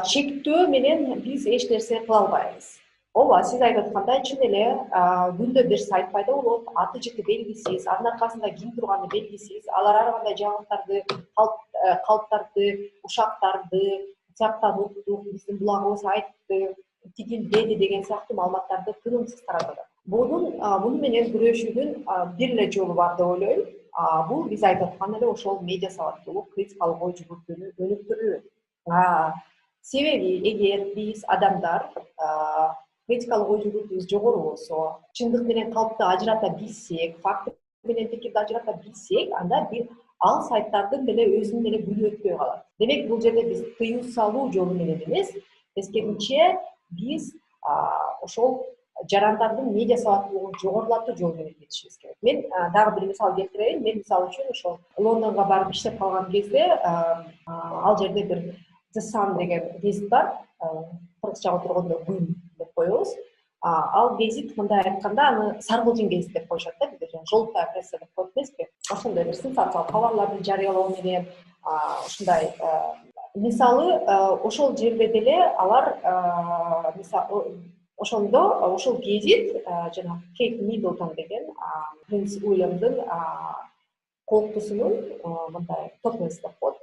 Чектөө менен биз эч нерсе кыла албайбыз. Ооба, сиз айтып аткандай, чын эле күндө бир сайт пайда болот, аты жыты белгисиз, анын аркасында ким турганы белгисиз, алар ар кандай жаңылыктарды, калыптарды, ушактарды сыяктан уктук, биздин булагыбыз айтты, тигил деди деген сыяктуу маалыматтарды тынымсыз таратат. Муну менен күрөшүүнүн бир эле жолу бар деп ойлойм. Бул биз айтып аткан эле ошол медиа сабаттуулук, критикалык ой жүгүртүүнү өнүктүрүү. Себеби эгер биз адамдар критикалык ой жүгүртүүбүз жогору болсо, чындык менен калпты ажырата билсек, факт менен пикирди ажырата билсек, анда ал сайттардын деле өзүнүн эле күнү өтпөй калат. Демек, бул жерде биз тыюу салуу жолу менен эмес, тескерисинче биз ошол жарандардын медиа сабаттуулугун жогорулатуу жолу менен кетишибиз керек. Мен дагы бир мисал келтирейин. Мен мисалы үчүн ошол Лондонго барып иштеп калган кезде, ал жерде бир The Sun деген гезит бар. Кыргызчага отургондо күн деп коебуз. Ал гезит мындай айтканда, аны саргылжың гезит деп коюшат да, бизде желтая пресса деп коет эмеспи? Ошондой бир сенсациялык кабарларды жарыялоо менен, ушундай мисалы ошол жерде деле алар ошол гезит жана Кейт Миддлтон деген Принц Уильямдын колуктусунун мындай топнес деп коет,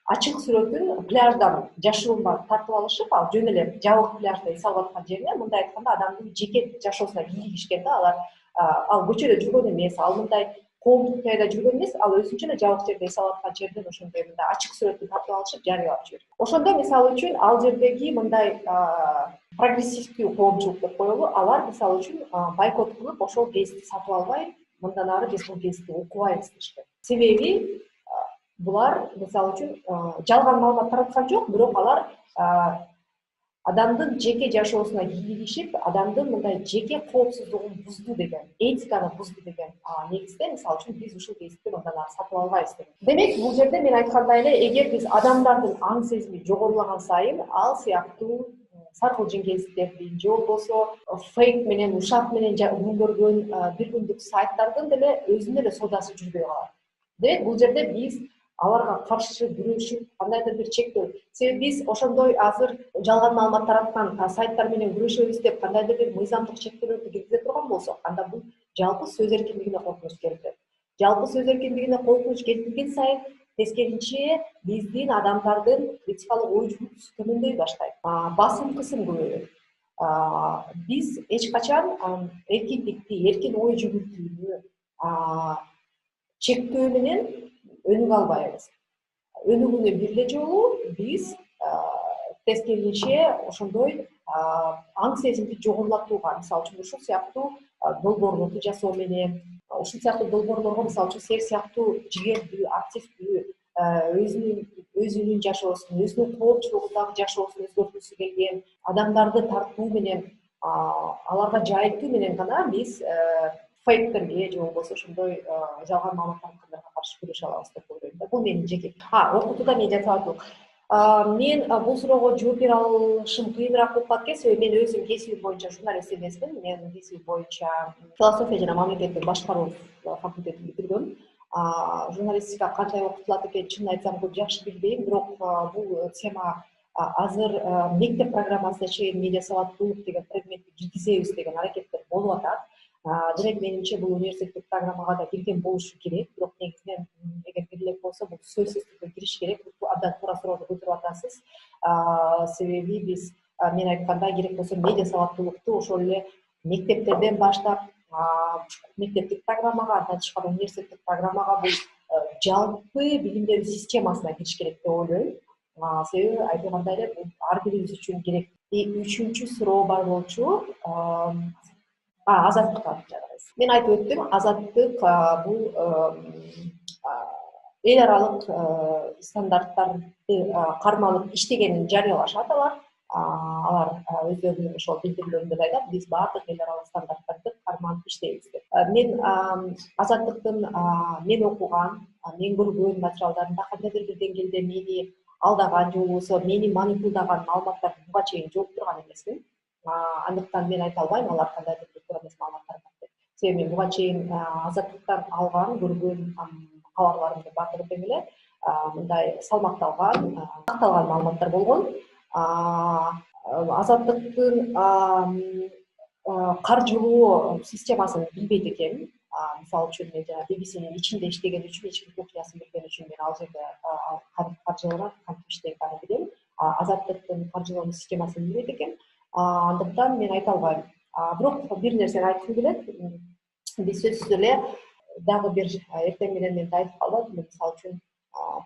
ачык сүрөтүн пляждан жашыруунан тартып алышып, ал жөн эле жабык пляжда эс алып аткан жерине, мындай айтканда, адамдын жеке жашоосуна кийлигишкен да. Алар ал көчөдө жүргөн эмес, ал мындай коомдук жайда жүргөн эмес, ал өзүнчө эле жабык жерде эс алып аткан жерден ошондой мындай ачык сүрөтүн тартып алышып, жарыялап жиберген. Ошондо мисалы үчүн ал жердеги мындай прогрессивдүү коомчулук деп коелу, алар мисалы үчүн бойкот кылып, ошол гезитти сатып албай, мындан ары биз бул гезитти окубайбыз дешкен. Себеби булар мисалы үчүн жалган маалымат тараткан жок, бирок алар адамдын жеке жашоосуна кийлигишип, адамдын мындай жеке коопсуздугун бузду деген, этиканы бузду деген негизде, мисалы үчүн биз ушул гезитти мындан ары сатып албайбыз деген. Демек, бул жерде мен айткандай эле, эгер биз адамдардын аң сезими жогорулаган сайын, ал сыяктуу саргыл жеңгезтерди же болбосо фейк менен ушак менен өңгөргөн бир күндүк сайттардын деле өзүнүн эле соодасы жүрбөй калат. Демек бул жерде биз аларга каршы күрөшүп кандайдыр бир чектөө, себеби биз ошондой азыр жалган маалымат тараткан сайттар менен күрөшөбүз деп кандайдыр бир мыйзамдык чектөөлөрдү киргизе турган болсок, анда бул жалпы сөз эркиндигине коркунуч келтирет. Жалпы сөз эркиндигине коркунуч келтирген сайын тескерисинче биздин адамдардын критикалык ой жүгүртүүсү төмөндөй баштайт. Басым кысым көбөйөт. Биз эч качан эркиндикти, эркин ой жүгүртүүнү чектөө менен өнүгө албайбыз. Өнүгүүнү бир эле жолу биз тескерисинче ошондой аң сезимди жогорулатууга, мисалы үчүн ушул сыяктуу долбоорлорду жасоо менен, ушул сыяктуу долбоорлорго мисалы үчүн силер сыяктуу жигердүү, активдүү, өзүнүн жашоосун, өзүнүн коомчулугундагы жашоосун өзгөрткүсү келген адамдарды тартуу менен, аларга жайылтуу менен гана биз фейктерге же болбосо ошондой жалган маалыматтарга каршы күрөшө алабыз деп ойлойм. Бул менин жеке. Окутууда мен жатат. Мен бул суроого жооп бере алышым кыйыныраак болуп калат экен, себеби мен өзүм кесибим боюнча журналист эмесмин. Мен кесибим боюнча философия жана мамлекеттик башкаруу факультетин бүтүргөм. Журналистика кантип окутулат экен, чынын айтсам көп жакшы билбейм, бирок бул тема азыр мектеп программасына чейин медиа сабаттуулук деген предметти киргизебиз деген аракеттер болуп атат. Демек менимче бул университеттик программага да кирген болушу керек, бирок негизинен эгер кире элек болсо бул сөзсүз түрдө кириш керек. Абдан туура суроону көтөрүп атасыз. Себеби биз мен айткандай керек болсо медиа сабаттуулукту ошол эле мектептерден баштап мектептик программага, андан тышкары университеттик программага бул жалпы билим берүү системасына кириш керек деп ойлойм. Себеби айтылгандай эле бул ар бирибиз үчүн керек. Үчүнчү суроо бар болчу. Азаттыкка жарайбыз. Мен айтып өттүм, азаттык бул эл аралык стандарттарды кармалып иштегенин жарыялашат алар. Алар өздөрүнүн ошол билдирүүлөрүндө да айтат, биз баардык эл аралык стандарттарды карманып иштейбиз деп. Мен азаттыктын мен окуган, мен көргөн материалдарында кандайдыр бир деңгээлде мени алдаган же болбосо мени манипулдаган маалыматтарды буга чейин жооп турган эмесмин. Андыктан мен айта албайм алар кандайдыр бир туура эмес маалыматтар бар деп. Себеби мен буга чейин азаттыктан алган, көргөн кабарларымдын баардыгы тең эле мындай салмакталган, акталган маалыматтар болгон. Азаттыктын каржылоо системасын билбейт экенмин. Мисалы үчүн мен жана BBC-нин ичинде иштеген үчүн, ички кухнясын билген үчүн мен ал жерде каржыланат, кантип иштегенин билем. Азаттыктын каржылоо системасын билбейт экен. Андыктан мен айта албайм. Бирок бир нерсени айткым келет. Биз сөзсүз эле дагы бир эртең менен мен айтып калдым. Мисалы үчүн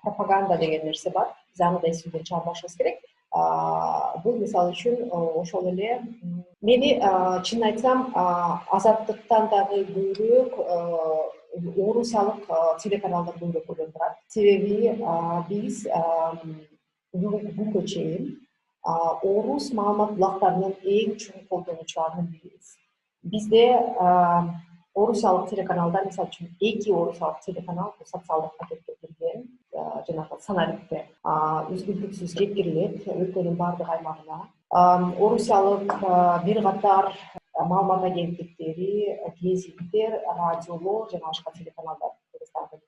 пропаганда деген нерсе бар. Биз аны да эсибизден чыгарбашыбыз керек. Бул мисалы үчүн ошол эле мени чынын айтсам азаттыктан дагы көбүрөөк орусиялык телеканалдар көбүрөөк ойлондурат. Себеби биз бүгүнкү чейин орус маалымат булактарынын эң чоң колдонуучуларынын бирибиз. Бизде орусиялык телеканалдар, мисалы үчүн 2 орусиялык телеканал социалдык пакетке кирген, жанагы сценарийге үзгүлтүксүз жеткирилет өлкөнүн баардык аймагына. Орусиялык бир катар маалымат агенттиктери, гезиттер, радиолор жана башка телеканалдар Кыргызстандын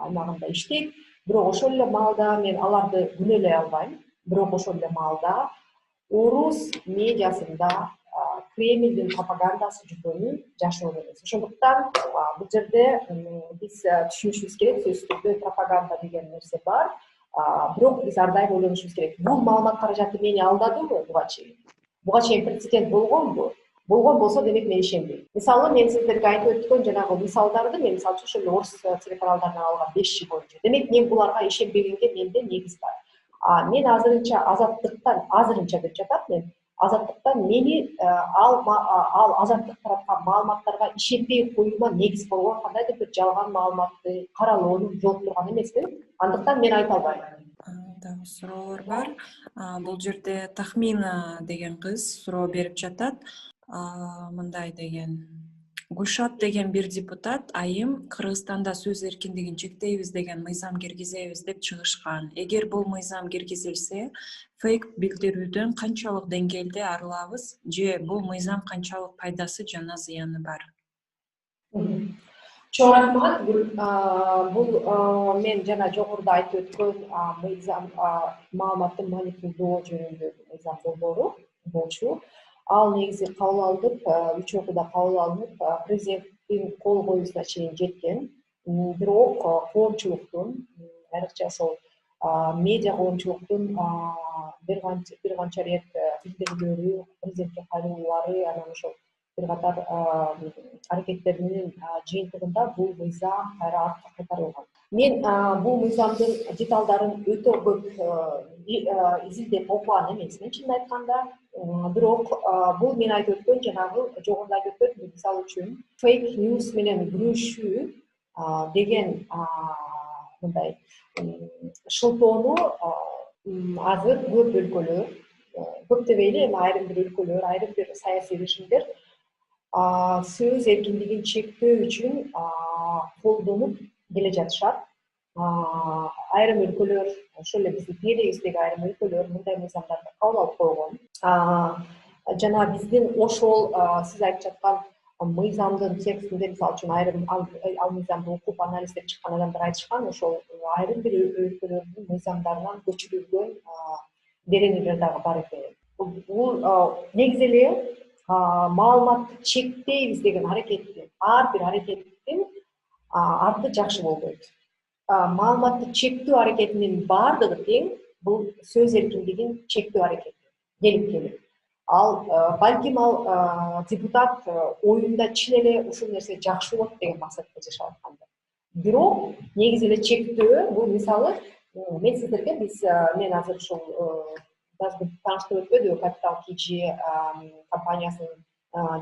аймагында иштейт. Бирок ошол эле маалда мен аларды күнөөлөй албайм. Бирок ошол эле маалда орус медиасында Кремльдин пропагандасы жүргөнү жашоо эмес. Ошондуктан бул жерде биз түшүнүшүбүз керек, сөзсүз түрдө пропаганда деген нерсе бар. Бирок биз ар дайым ойлонушубуз керек. Бул маалымат каражаты мени алдадыбы буга чейин? Буга чейин прецедент болгонбу? Болгон болсо демек мен ишенбейм. Мисалы мен сиздерге айтып өткөн жанагы мисалдарды мен мисалы үчүн ошол орус телеканалдарынан алган 5 жыл боюнча. Демек мен буларга ишенбегенге менде негиз бар. Мен азырынча азаттыктан деп жатат мен. Азаттыктан мени ал азаттык тараткан маалыматтарга ишенбей коюума негиз болгон кандайдыр бир жалган маалыматты каралоону жооп турган эмесмин. Андыктан мен айта албайм. Дагы суроолор бар. Бул жерде Тахмина деген кыз суроо берип жатат. Мындай деген: Гушат деген бир депутат айым Кыргызстанда сөз эркиндигин чектейбиз деген мыйзам киргизебиз деп чыгышкан. Эгер бул мыйзам киргизилсе, фейк билдирүүдөн канчалык деңгээлде арылабыз же бул мыйзам канчалык пайдасы жана зыяны бар? Чоң рахмат. Бул мен жана жогоруда айтып өткөн мыйзам маалыматтын мониторингдоо жөнүндөгү мыйзам долбоору болчу. Ал негизи кабыл алынып, 3 окууда кабыл алынып, президенттин кол коюусуна чейин жеткен. Бирок коомчулуктун, айрыкча ошол медиа коомчулуктун бир канча ирет билдирүүлөрү, президентке кайрылуулары, анан ошол бир катар аракеттеринин жыйынтыгында бул мыйзам кайра артка кайтарылган. Мен бул мыйзамдын деталдарын өтө көп изилдеп окуган эмесмин, чынын айтканда. Бирок бул мен айтып өткөн жанагы жогоруда айтып өткөн, мисалы үчүн фейк ньюс менен күрөшүү деген мындай шылтоону азыр көп өлкөлөр, көп дебей эле, эми айрым бир өлкөлөр, айрым бир саясий режимдер сөз эркиндигин чектөө үчүн колдонуп келе жатышат. Айрым өлкөлөр, ошол эле биздин тиелегибиздеги айрым өлкөлөр мындай мыйзамдарды кабыл алып койгон. Жана биздин ошол сиз айтып жаткан мыйзамдын текстинде, мисалы үчүн айрым ал мыйзамды окуп анализдеп чыккан адамдар айтышкан, ошол айрым бир өлкөлөрдүн мыйзамдарынан көчүрүлгөн беренелер дагы бар экен. Бул негизи эле маалыматты чектейбиз деген аракеттин, ар бир аракеттин арты жакшы болбойт. Маалыматты чектөө аракетинин баардыгы тең бул сөз эркиндигин чектөө аракети келип келип. Ал балким ал депутат оюнда чын эле ушул нерсе жакшы болот деген максатта жашап аткандар. Бирок негизи эле чектөө бул, мисалы мен сиздерге мен азыр ушул тааныштырып өтпөдүбү Capital KG компаниясынын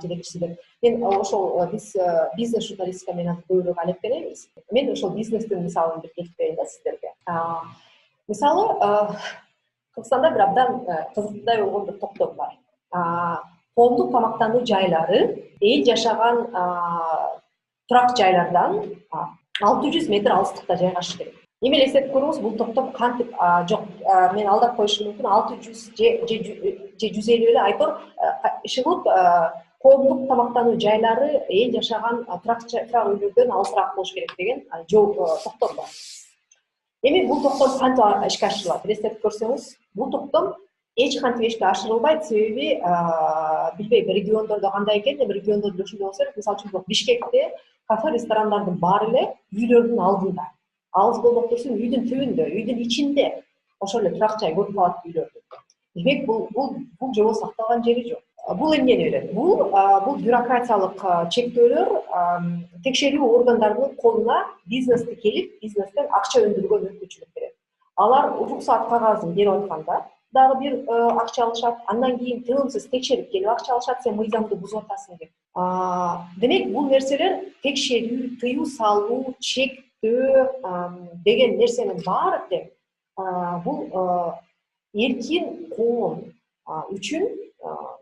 жетекчиси деп. Мен ошол бизнес журналистика менен көбүрөөк алектенебиз. Мен ошол бизнестин мисалын бир келтирип берейин да сиздерге. Мисалы Кыргызстанда бир абдан кызыктуудай болгон бир токтом бар. Коомдук тамактануу жайлары эл жашаган турак жайлардан 600 метр алыстыкта жайгашыш керек. Эми элестетип көрүңүз, бул токтом кантип жок, мен алдап коюшум мүмкүн, 600 же 150 эле айтор ишылып коомдук тамактануу жайлары эл жашаган турак үйлөрдөн алысыраак болуш керек деген токтом бар. Эми бул токтом кантип ишке ашырылат? Элестетип көрсөңүз, бул токтом эч кантип ишке ашырылбайт, себеби билбейм региондордо кандай экен, эми региондордо ушундай болсо керек. Мисалы үчүн Бишкекте кафе, ресторандардын баары эле үйлөрдүн алдында. Алыс болбок турсун, үйдүн түбүндө, үйдүн ичинде ошол эле турак жай, көп кабаттуу үйлөрдө. Демек бул жобо сакталган жери жок. Бул эмнени берет? Бул бюрократиялык чектөөлөр текшерүү органдарынын колуна бизнести келип, бизнестен акча өндүргөн мүмкүнчүлүк берет. Алар уруксаат кагазын берип атканда дагы бир акча алышат, андан кийин тыгымсыз текшерип келип акча алышат, сен мыйзамды бузуп атасың деп. Демек бул нерселер текшерүү, тыюу салуу, чектөө деген нерсенин баары тең бул эркин коом үчүн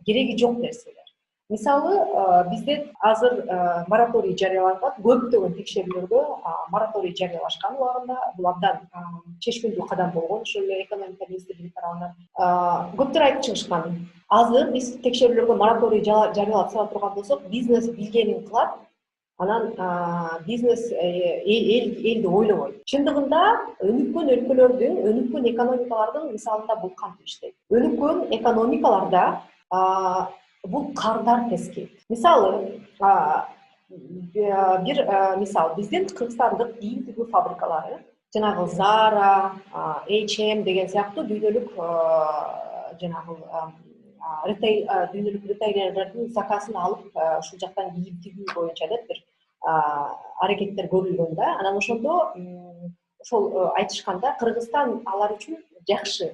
кереги жок нерселер. Мисалы, бизде азыр мораторий жарыяланган, көптөгөн текшерүүлөргө мораторий жарыялашкан убагында, бул абдан чечкиндүү кадам болгон, ошол эле экономика министрлиги тарабынан. Көптөр айтып чыгышкан. Азыр биз текшерүүлөргө мораторий жарыялап сала турган болсок, бизнес билгенин кылат, анан бизнес элди ойлобойт. Чындыгында өнүккөн өлкөлөрдүн, өнүккөн экономикалардын мисалында бул кантип иштейт? Өнүккөн экономикаларда бул кардар тескейт. Мисалы, бир мисал, биздин кыргызстандык кийим тигүү фабрикалары, жанагы Zara, H&M деген сыяктуу дүйнөлүк жанагы дүйнөлүк ритейлерлердин заказын алып, ушул жактан кийим тигүү боюнча деп бир аракеттер көрүлгөн да. Анан ошондо ошол айтышканда Кыргызстан алар үчүн жакшы.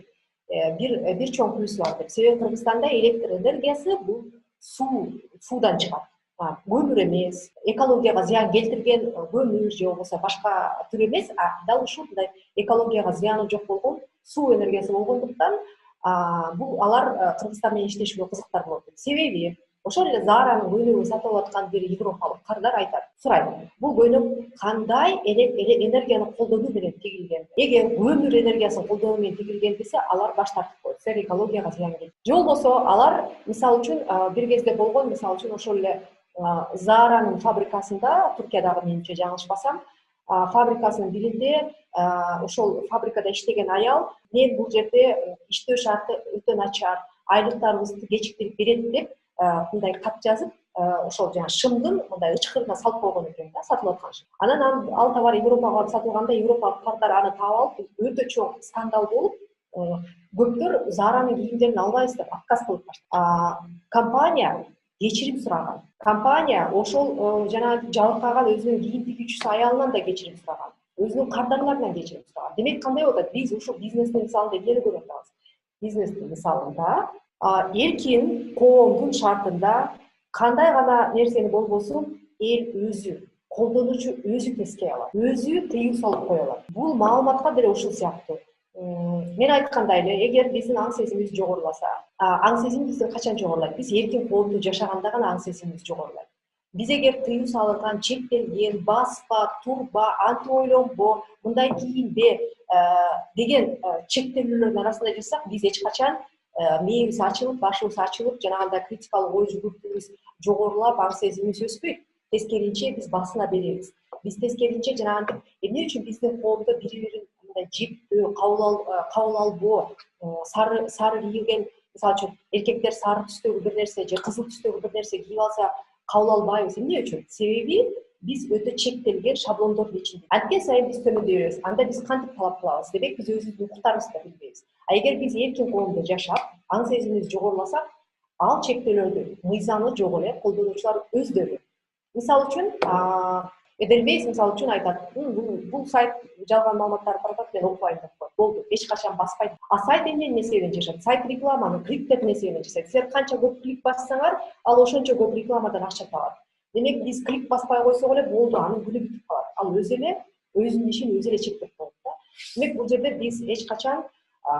Бир чоң плюс бар деп. Себеби Кыргызстанда электр энергиясы бул суудан чыгат. Көмүр эмес, экологияга зыян келтирген көмүр же болбосо башка түр эмес, дал ушундай экологияга зыяны жок болгон суу энергиясы болгондуктан бул алар Кыргызстан менен иштешүүгө кызыктар болот. Себеби Ошол эле Заранын көйнөгүн сатып аткан бир европалык кардар айтат, сурайт. Бул көйнөк кандай энергияны колдонуу менен тигилген? Эгер көмүр энергиясын колдонуу менен тигилген десе, алар баш тартып коет. Сер экологияга зыян келет. Же болбосо алар мисалы үчүн бир кезде болгон, мисалы үчүн ошол эле Заранын фабрикасында, Туркиядагы менимче жаңылышпасам, фабрикасынын биринде ошол фабрикада иштеген аял, мен бул жерде иштөө шарты өтө начар, айлыктарыбызды кечиктирип берет деп мындай кат жазып, ошол жаңы шымдын мындай ычкырына салып койгон экен да, сатылып аткан шым. Анан ал товар Европага барып сатылганда, европалык кардар аны таап алып, өтө чоң скандал болуп, көптөр Заранын кийимдерин албайбыз деп отказ кылып баштаган. Компания кечирим сураган. Компания ошол жанагы жабыркаган өзүнүн кийим тигүүчүсү аялынан да кечирим сураган. Өзүнүн кардарларынан кечирим сураган. Демек кандай болуп атат? Биз ушул бизнестин мисалында эмнени көрүп атабыз? Бизнестин мисалында эркин коомдун шартында кандай гана нерсени болбосун, эл өзү, колдонуучу өзү тескей алат, өзү тыюу салып кое алат. Бул маалыматка деле ушул сыяктуу. Мен айткандай эле, эгер биздин аң сезимибиз жогоруласа, аң сезим биздин качан жогорулайт? Биз эркин коомдо жашаганда гана аң сезимибиз жогорулайт. Биз эгер тыюу салынган, чектелген, баспа, турба, антип ойлонбо, мындай кийинбе деген чектелүүлөрдүн арасында жүрсөк, биз эч качан мээбиз ачылып, башыбыз ачылып, жанагындай критикалык ой жүгүртүүбүз жогорулап, аң сезимибиз өспөйт. Тескерисинче биз басына беребиз. Биз тескерисинче жанагынтип эмне үчүн биздин коомдо бири-бирин мындай жектөө, кабыл албоо, сары кийилген, мисалы үчүн эркектер сары түстөгү бир нерсе же кызыл түстөгү бир нерсе кийип алса кабыл албайбыз. Эмне үчүн? Себеби биз өтө чектелген шаблондордун ичинде. Анткен сайын биз төмөндөйбүз. Анда биз кантип талап кылабыз? Демек биз өзүбүздүн укуктарыбызды да билбейбиз. Эгер биз эркин коомдо жашап, аң сезимибиз жогоруласа, ал чектөөлөрдү, мыйзамы жок эле колдонуучулар өздөрү. Мисалы үчүн, Эдельвейс мисалы үчүн айтат, бул сайт жалган маалыматтарды таратат, мен окубайм деп коет. Болду, эч качан баспайт. Сайт эмне себептен жашайт? Сайт рекламаны, кликтердин себептен жасайт. Силер канча көп клик бассаңар, ал ошончо көп рекламадан акча табат. Демек биз клик баспай койсок эле болду, анын күнү бүтүп калат. Ал өзү эле өзүнүн ишин өзү эле чектеп коет да. Демек бул жерде биз эч качан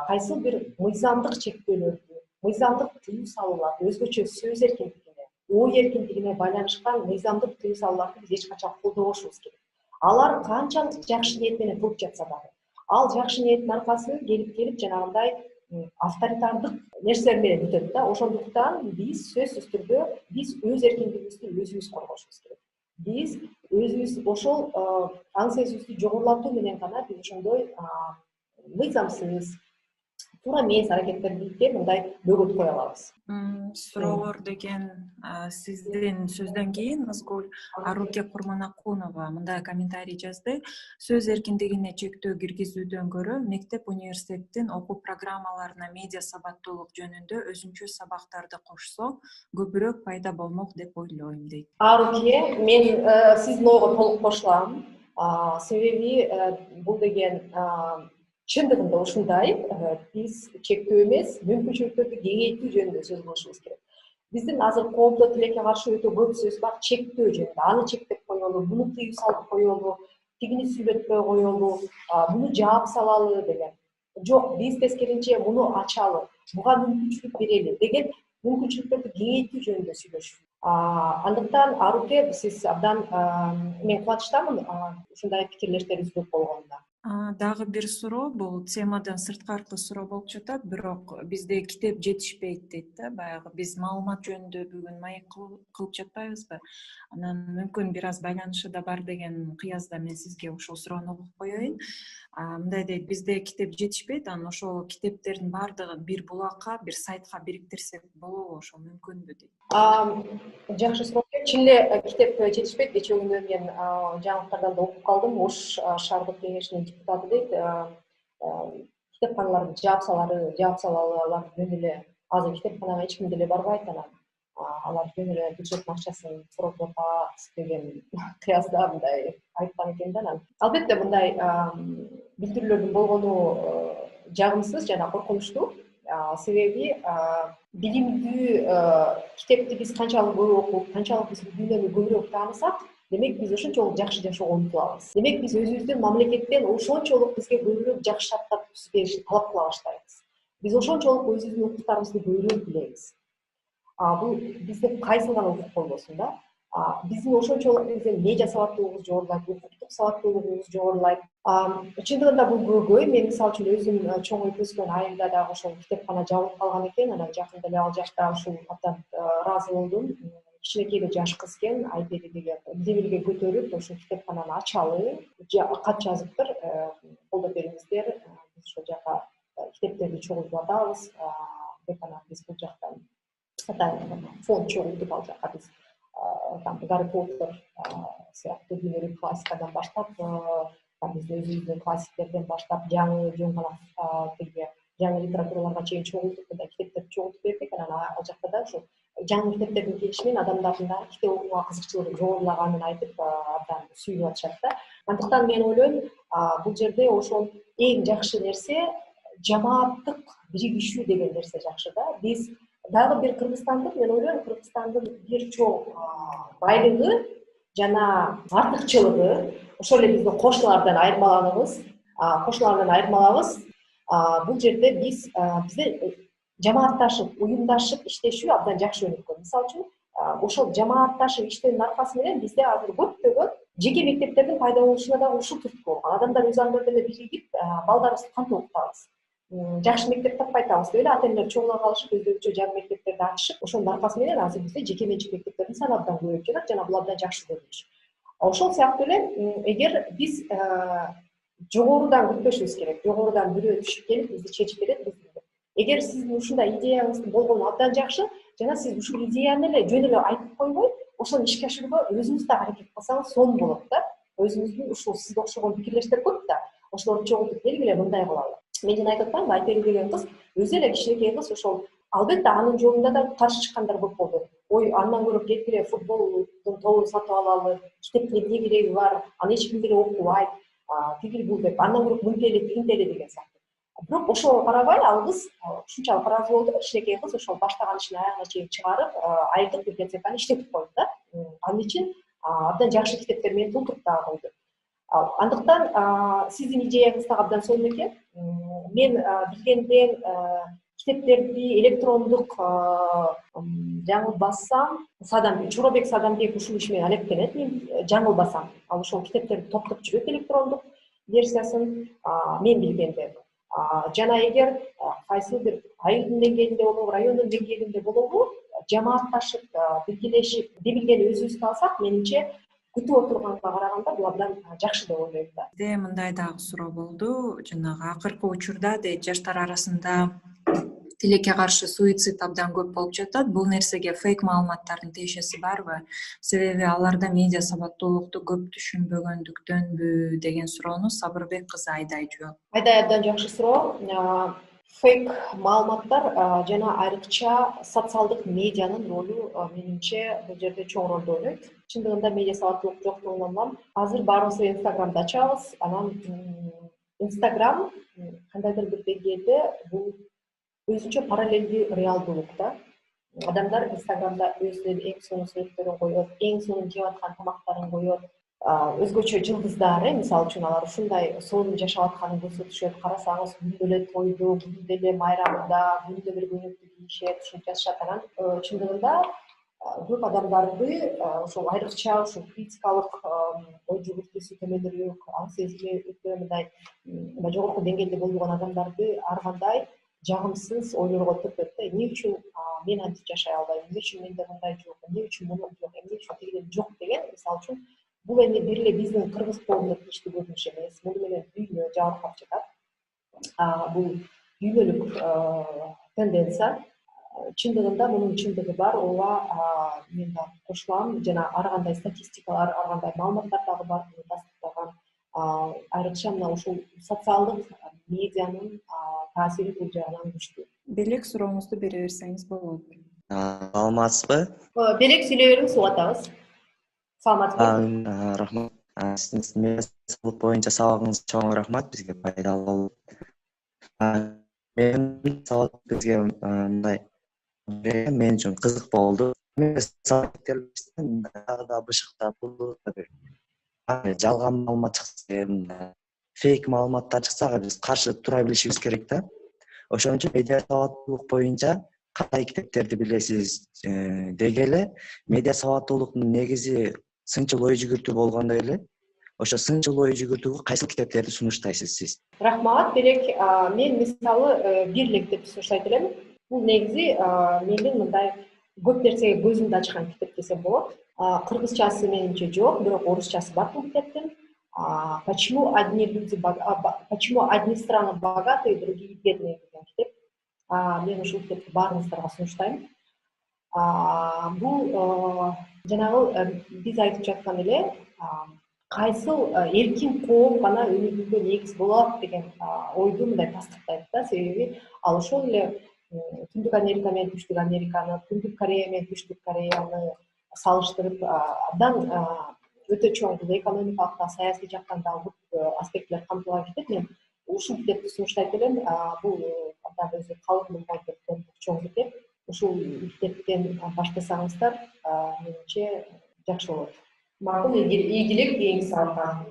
кайсы бир мыйзамдык чектөөлөрдү, мыйзамдык тыюу салууларды, өзгөчө сөз эркиндигине, ой эркиндигине байланышкан мыйзамдык тыюу салууларды биз эч качан колдобошубуз керек. Алар канчалык жакшы ниет менен кылып жатса дагы, ал жакшы ниеттин аркасы келип жанагындай авторитардык нерселер менен бүтөт да. Ошондуктан биз сөзсүз түрдө биз өз эркиндигибизди өзүбүз коргошубуз керек. Биз өзүбүз ошол аң сезимибизди жогорулатуу менен гана биз ошондой мыйзамсыз, туура эмес аракеттерди мындай бөгөт кое алабыз. Суроолор деген сиздин сөздөн кийин Назгүл Аруке Курманакунова мындай комментарий жазды. Сөз эркиндигине чектөө киргизүүдөн көрө мектеп университеттин окуу программаларына медиа сабаттуулук жөнүндө өзүнчө сабактарды кошсо көбүрөөк пайда болмок деп ойлойм дейт. Аруке, мен сиздин ойго толук кошулам. Себеби бул деген чындыгында ушундай, биз чектөө эмес, мүмкүнчүлүктөрдү кеңейтүү жөнүндө сөз кылышыбыз керек. Биздин азыр коомдо тилекке каршы өтө көп сөз бар, чектөө жөнүндө. Аны чектеп коелу, муну тыюу салып коелу, тигини сүйлөтпөй коелу, муну жаап салалы деген. Жок, биз тескерисинче муну ачалы, буга мүмкүнчүлүк берели деген мүмкүнчүлүктөрдү кеңейтүү жөнүндө сүйлөшүп. Андыктан Аруке, сиз абдан мен кубанычтамын ушундай пикирлештерибиз көп болгонуна. Дагы бир суроо, бул темадан сырткаркы суроо болуп жатат, бирок бизде китеп жетишпейт дейт да. Баягы биз маалымат жөнүндө бүгүн маек кылып жатпайбызбы? Анан мүмкүн бир аз байланышы да бар деген кыязда мен сизге ошол суроону угуп коеюн. Мындай дейт, бизде китеп жетишпейт, анан ошол китептердин баардыгын бир булакка, бир сайтка бириктирсек болобу, ошол мүмкүнбү дейт. Жакшы суроо. Чын эле китеп жетишпейт. Кечээ күнү мен жаңылыктардан да окуп калдым. Ош шаардык кеңешинин депутаты дейт, китепканаларды жаап салалы жөн эле. Азыр китепканага эч ким деле барбайт, анан алар жөн эле бюджеттин акчасын сурап атат деген кыязда мындай айткан экен да. Анан албетте мындай билдирүүлөрдүн болгону жагымсыз жана коркунучтуу. Себеби билимдүү китепти биз канчалык көп окуп, канчалык биз дүйнөнү көбүрөөк таанысак, демек биз ошончолук жакшы жашоого умтулабыз. Демек биз өзүбүздүн мамлекеттен ошончолук бизге көбүрөөк жакшы шарттарды түзүп беришин талап кыла баштайбыз. Биз ошончолук өзүбүздүн укуктарыбызды көбүрөөк билебиз. Бул биздин кайсы гана укук болбосун да. Биздин ошончолук биздин медиа сабаттуулугубуз жогорулайт, укуктук сабаттуулугубуз жогорулайт. Чындыгында бул көйгөй мен мисалы үчүн өзүм чоңоюп өскөн айылда дагы ошол китепкана жабылып калган экен. Анан жакында эле ал жакта ушул абдан ыраазы болдум. Кичинекей жаш кыз экен, айпеди деген дебелге көтөрүп ошол китепкананы ачалы, кат жазыптыр, колдоп бериңиздер. Биз ошол жака китептерди чогултуп атабыз деп анан биз бул жактан фонд чогултуп ал жака биз там Гарри Поттер сыяктуу дүйнөлүк классикадан баштап биздин өзүбүздүн классиктерден баштап жаңы жаңы литератураларга чейин чогултуп китептерди чогултуп бердик. Анан ал жакта да ошо жаңы китептердин келиши менен адамдардын дагы китеп окууга кызыкчылыгы жогорулаганын айтып абдан сүйүнүп атышат да. Андыктан мен ойлойм, бул жерде ошол эң жакшы нерсе жамааттык биригишүү деген нерсе жакшы да. Биз дагы бир Кыргызстандын, мен ойлойм, Кыргызстандын бир чоң байлыгы жана артыкчылыгы ошол эле биздин кошуналардан айырмалабыз. Бул жерде бизде жамаатташып, уюмдашып иштешүү абдан жакшы өнүккөн. Мисалы үчүн, ошол жамаатташып иштөөнүн аркасы менен бизде азыр көптөгөн жеке мектептердин пайда болушуна дагы ушул түрткү болгон. Адамдар өз андары деле биригип, балдарыбызды кантип окутабыз? Жакшы мектеп таппай атабыз деп эле ата-энелер чогула калышып, өздөрүнчө жаңы мектептерди ачышып, ошонун аркасы менен азыр бизде жеке менчик мектептердин саны абдан көбөйүп жатат жана бул абдан жакшы көрүнүш. Ошол сыяктуу эле эгер биз жогорудан күтпөшүбүз керек. Жогорудан бирөө түшүп келип бизди чечип берет. Эгер сиздин ушундай идеяңыз болгону абдан жакшы, жана сиз ушул идеяны эле жөн эле айтып койбой, ошону ишке ашырууга өзүңүз да аракет кылсаңыз сонун болот да. Өзүңүздүн ушул сизге окшогон пикирлештер көп да. Ошолорду чогултуп келгиле мындай кылалы. Мен жана айтып атпаймынбы, Айпери деген кыз өзү эле кичинекей кыз, ошол албетте анын жолунда да каршы чыккандар көп болду. Ой, андан көрө кеткиле футболдун тобун сатып алалы, китептин эмне кереги бар, аны эч ким деле окубайт, тигил бул деп, андан көрө мынтели тигинтели деген сыяктуу. Бирок ошого карабай ал кыз ушунчалык ыраазы болду, кичинекей кыз ошол баштаган ишин аягына чейин чыгарып, айылдык библиотеканы иштетип койду да. Ал үчүн абдан жакшы китептер менен толтуруп дагы койду. Андыктан сиздин идеяңыз да абдан сонун экен. Мен билгенден китептерди электрондук жаңылбасам, Чоробек Садамбек ушул иш менен алектенет, мен жаңылбасам. Ал ошол китептерди топтоп жүрөт электрондук версиясын, мен билгенден. Жана эгер кайсы бир айылдын деңгээлинде болобу, райондун деңгээлинде болобу, жамаатташып, биргелешип, дебилгени өзүбүзгө алсак, менимче күтүп отурганга караганда бул абдан жакшы деп ойлойм да. Бизде мындай дагы суроо болду. Жанагы акыркы учурда жаштар арасында тилекке каршы суицид абдан көп болуп жатат. Бул нерсеге фейк маалыматтардын тиешеси барбы? Себеби аларда медиа сабаттуулукту көп түшүнбөгөндүктөнбү деген суроону Сабырбек кызы Айдай жооп. Айдай абдан жакшы суроо. Фейк маалыматтар жана айрыкча социалдык медианын ролу менимче бул жерде чоң ролду ойнойт. Чындыгында медиа сабаттуулук жоктугунан улам азыр баарыбыз Инстаграмды ачабыз. Анан Инстаграм кандайдыр бир деңгээлде бул өзүнчө параллелдүү реалдуулук да. Адамдар Инстаграмда өзүнүн эң сонун сүрөттөрүн коёт, эң сонун жеп аткан тамактарын коёт. Өзгөчө жылдыздар, мисалы үчүн алар ушундай сонун жашап атканын көрсөтүшөт. Карасаңыз күндө эле тойду, күндө эле майрамда, күндө бир көйнөктү кийишет, ушинтип жатышат. Анан чындыгында көп адамдарды ошол айрыкча ушул критикалык ой жүгүртүүсү төмөнүрөөк, аң сезими өтө мындай жогорку деңгээлде болгон адамдарды ар кандай жагымсыз ойлорго түртөт да. Эмне үчүн мен антип жашай албайм, эмне үчүн менде мындай жок, эмне үчүн муну жок, эмне үчүн тигинен жок деген, мисалы үчүн бул эми бир эле биздин кыргыз коомуна тийиштүү көрүнүш эмес. Муну менен дүйнө жабыркап жатат. Бул дүйнөлүк тенденция. Чындыгында мунун чындыгы бар. Ооба, мен да кошулам. Жана ар кандай статистикалар, ар кандай маалыматтар дагы бар, буну тастыктаган. Айрыкча мына ушул социалдык медианын таасири бул жагынан күчтүү. Белек сурооңузду бере берсеңиз болот. Саламатсызбы? Белек сүйлөй бериңиз, угуп атабыз. Саламатсызбы? Рахмат. Сиздин медиа боюнча сабагыңыз чоң рахмат, бизге пайдалуу. Мен сабак бизге мындай мен үчүн кызык болду. Мен сабактан дагы да бышыктап, жалган маалымат чыкса, фейк маалыматтар чыкса, биз каршы тура билишибиз керек да. Ошон үчүн медиа сабаттуулук боюнча кандай китептерди билесиз деги эле медиа сабаттуулуктун негизи сынчыл ой жүгүртүү болгондой эле ошо сынчыл ой жүгүртүүгө кайсыл китептерди сунуштайсыз сиз? Рахмат, Берек. Мен мисалы бир эле китепти сунуштайт элем. Бул негизи менин мындай көп нерсеге көзүмдү ачкан китеп десем болот. Кыргызчасы менимче жок, бирок орусчасы бар бул китептин. Почему одни страны богатые, другие бедные деген китеп. Мен ушул китепти баарыңыздарга сунуштайм. Бул жанагы биз айтып жаткан эле кайсыл эркин коом гана өнүгүүгө негиз болот деген ойду мындай тастыктайт да. Себеби ал ошол эле Түндүк Америка менен Түштүк Американы, Түндүк Корея менен Түштүк Кореяны салыштырып, абдан өтө чоң бул экономикалык да, саясий жактан да көп аспектилер камтылган китеп. Мен ушул китепти сунуштайт элем. Бул абдан өзү калың болгон чоң китеп. Ушул китептен баштасаңыздар, менимче жакшы болот. Макул, ийгилик, кийинки сабакка.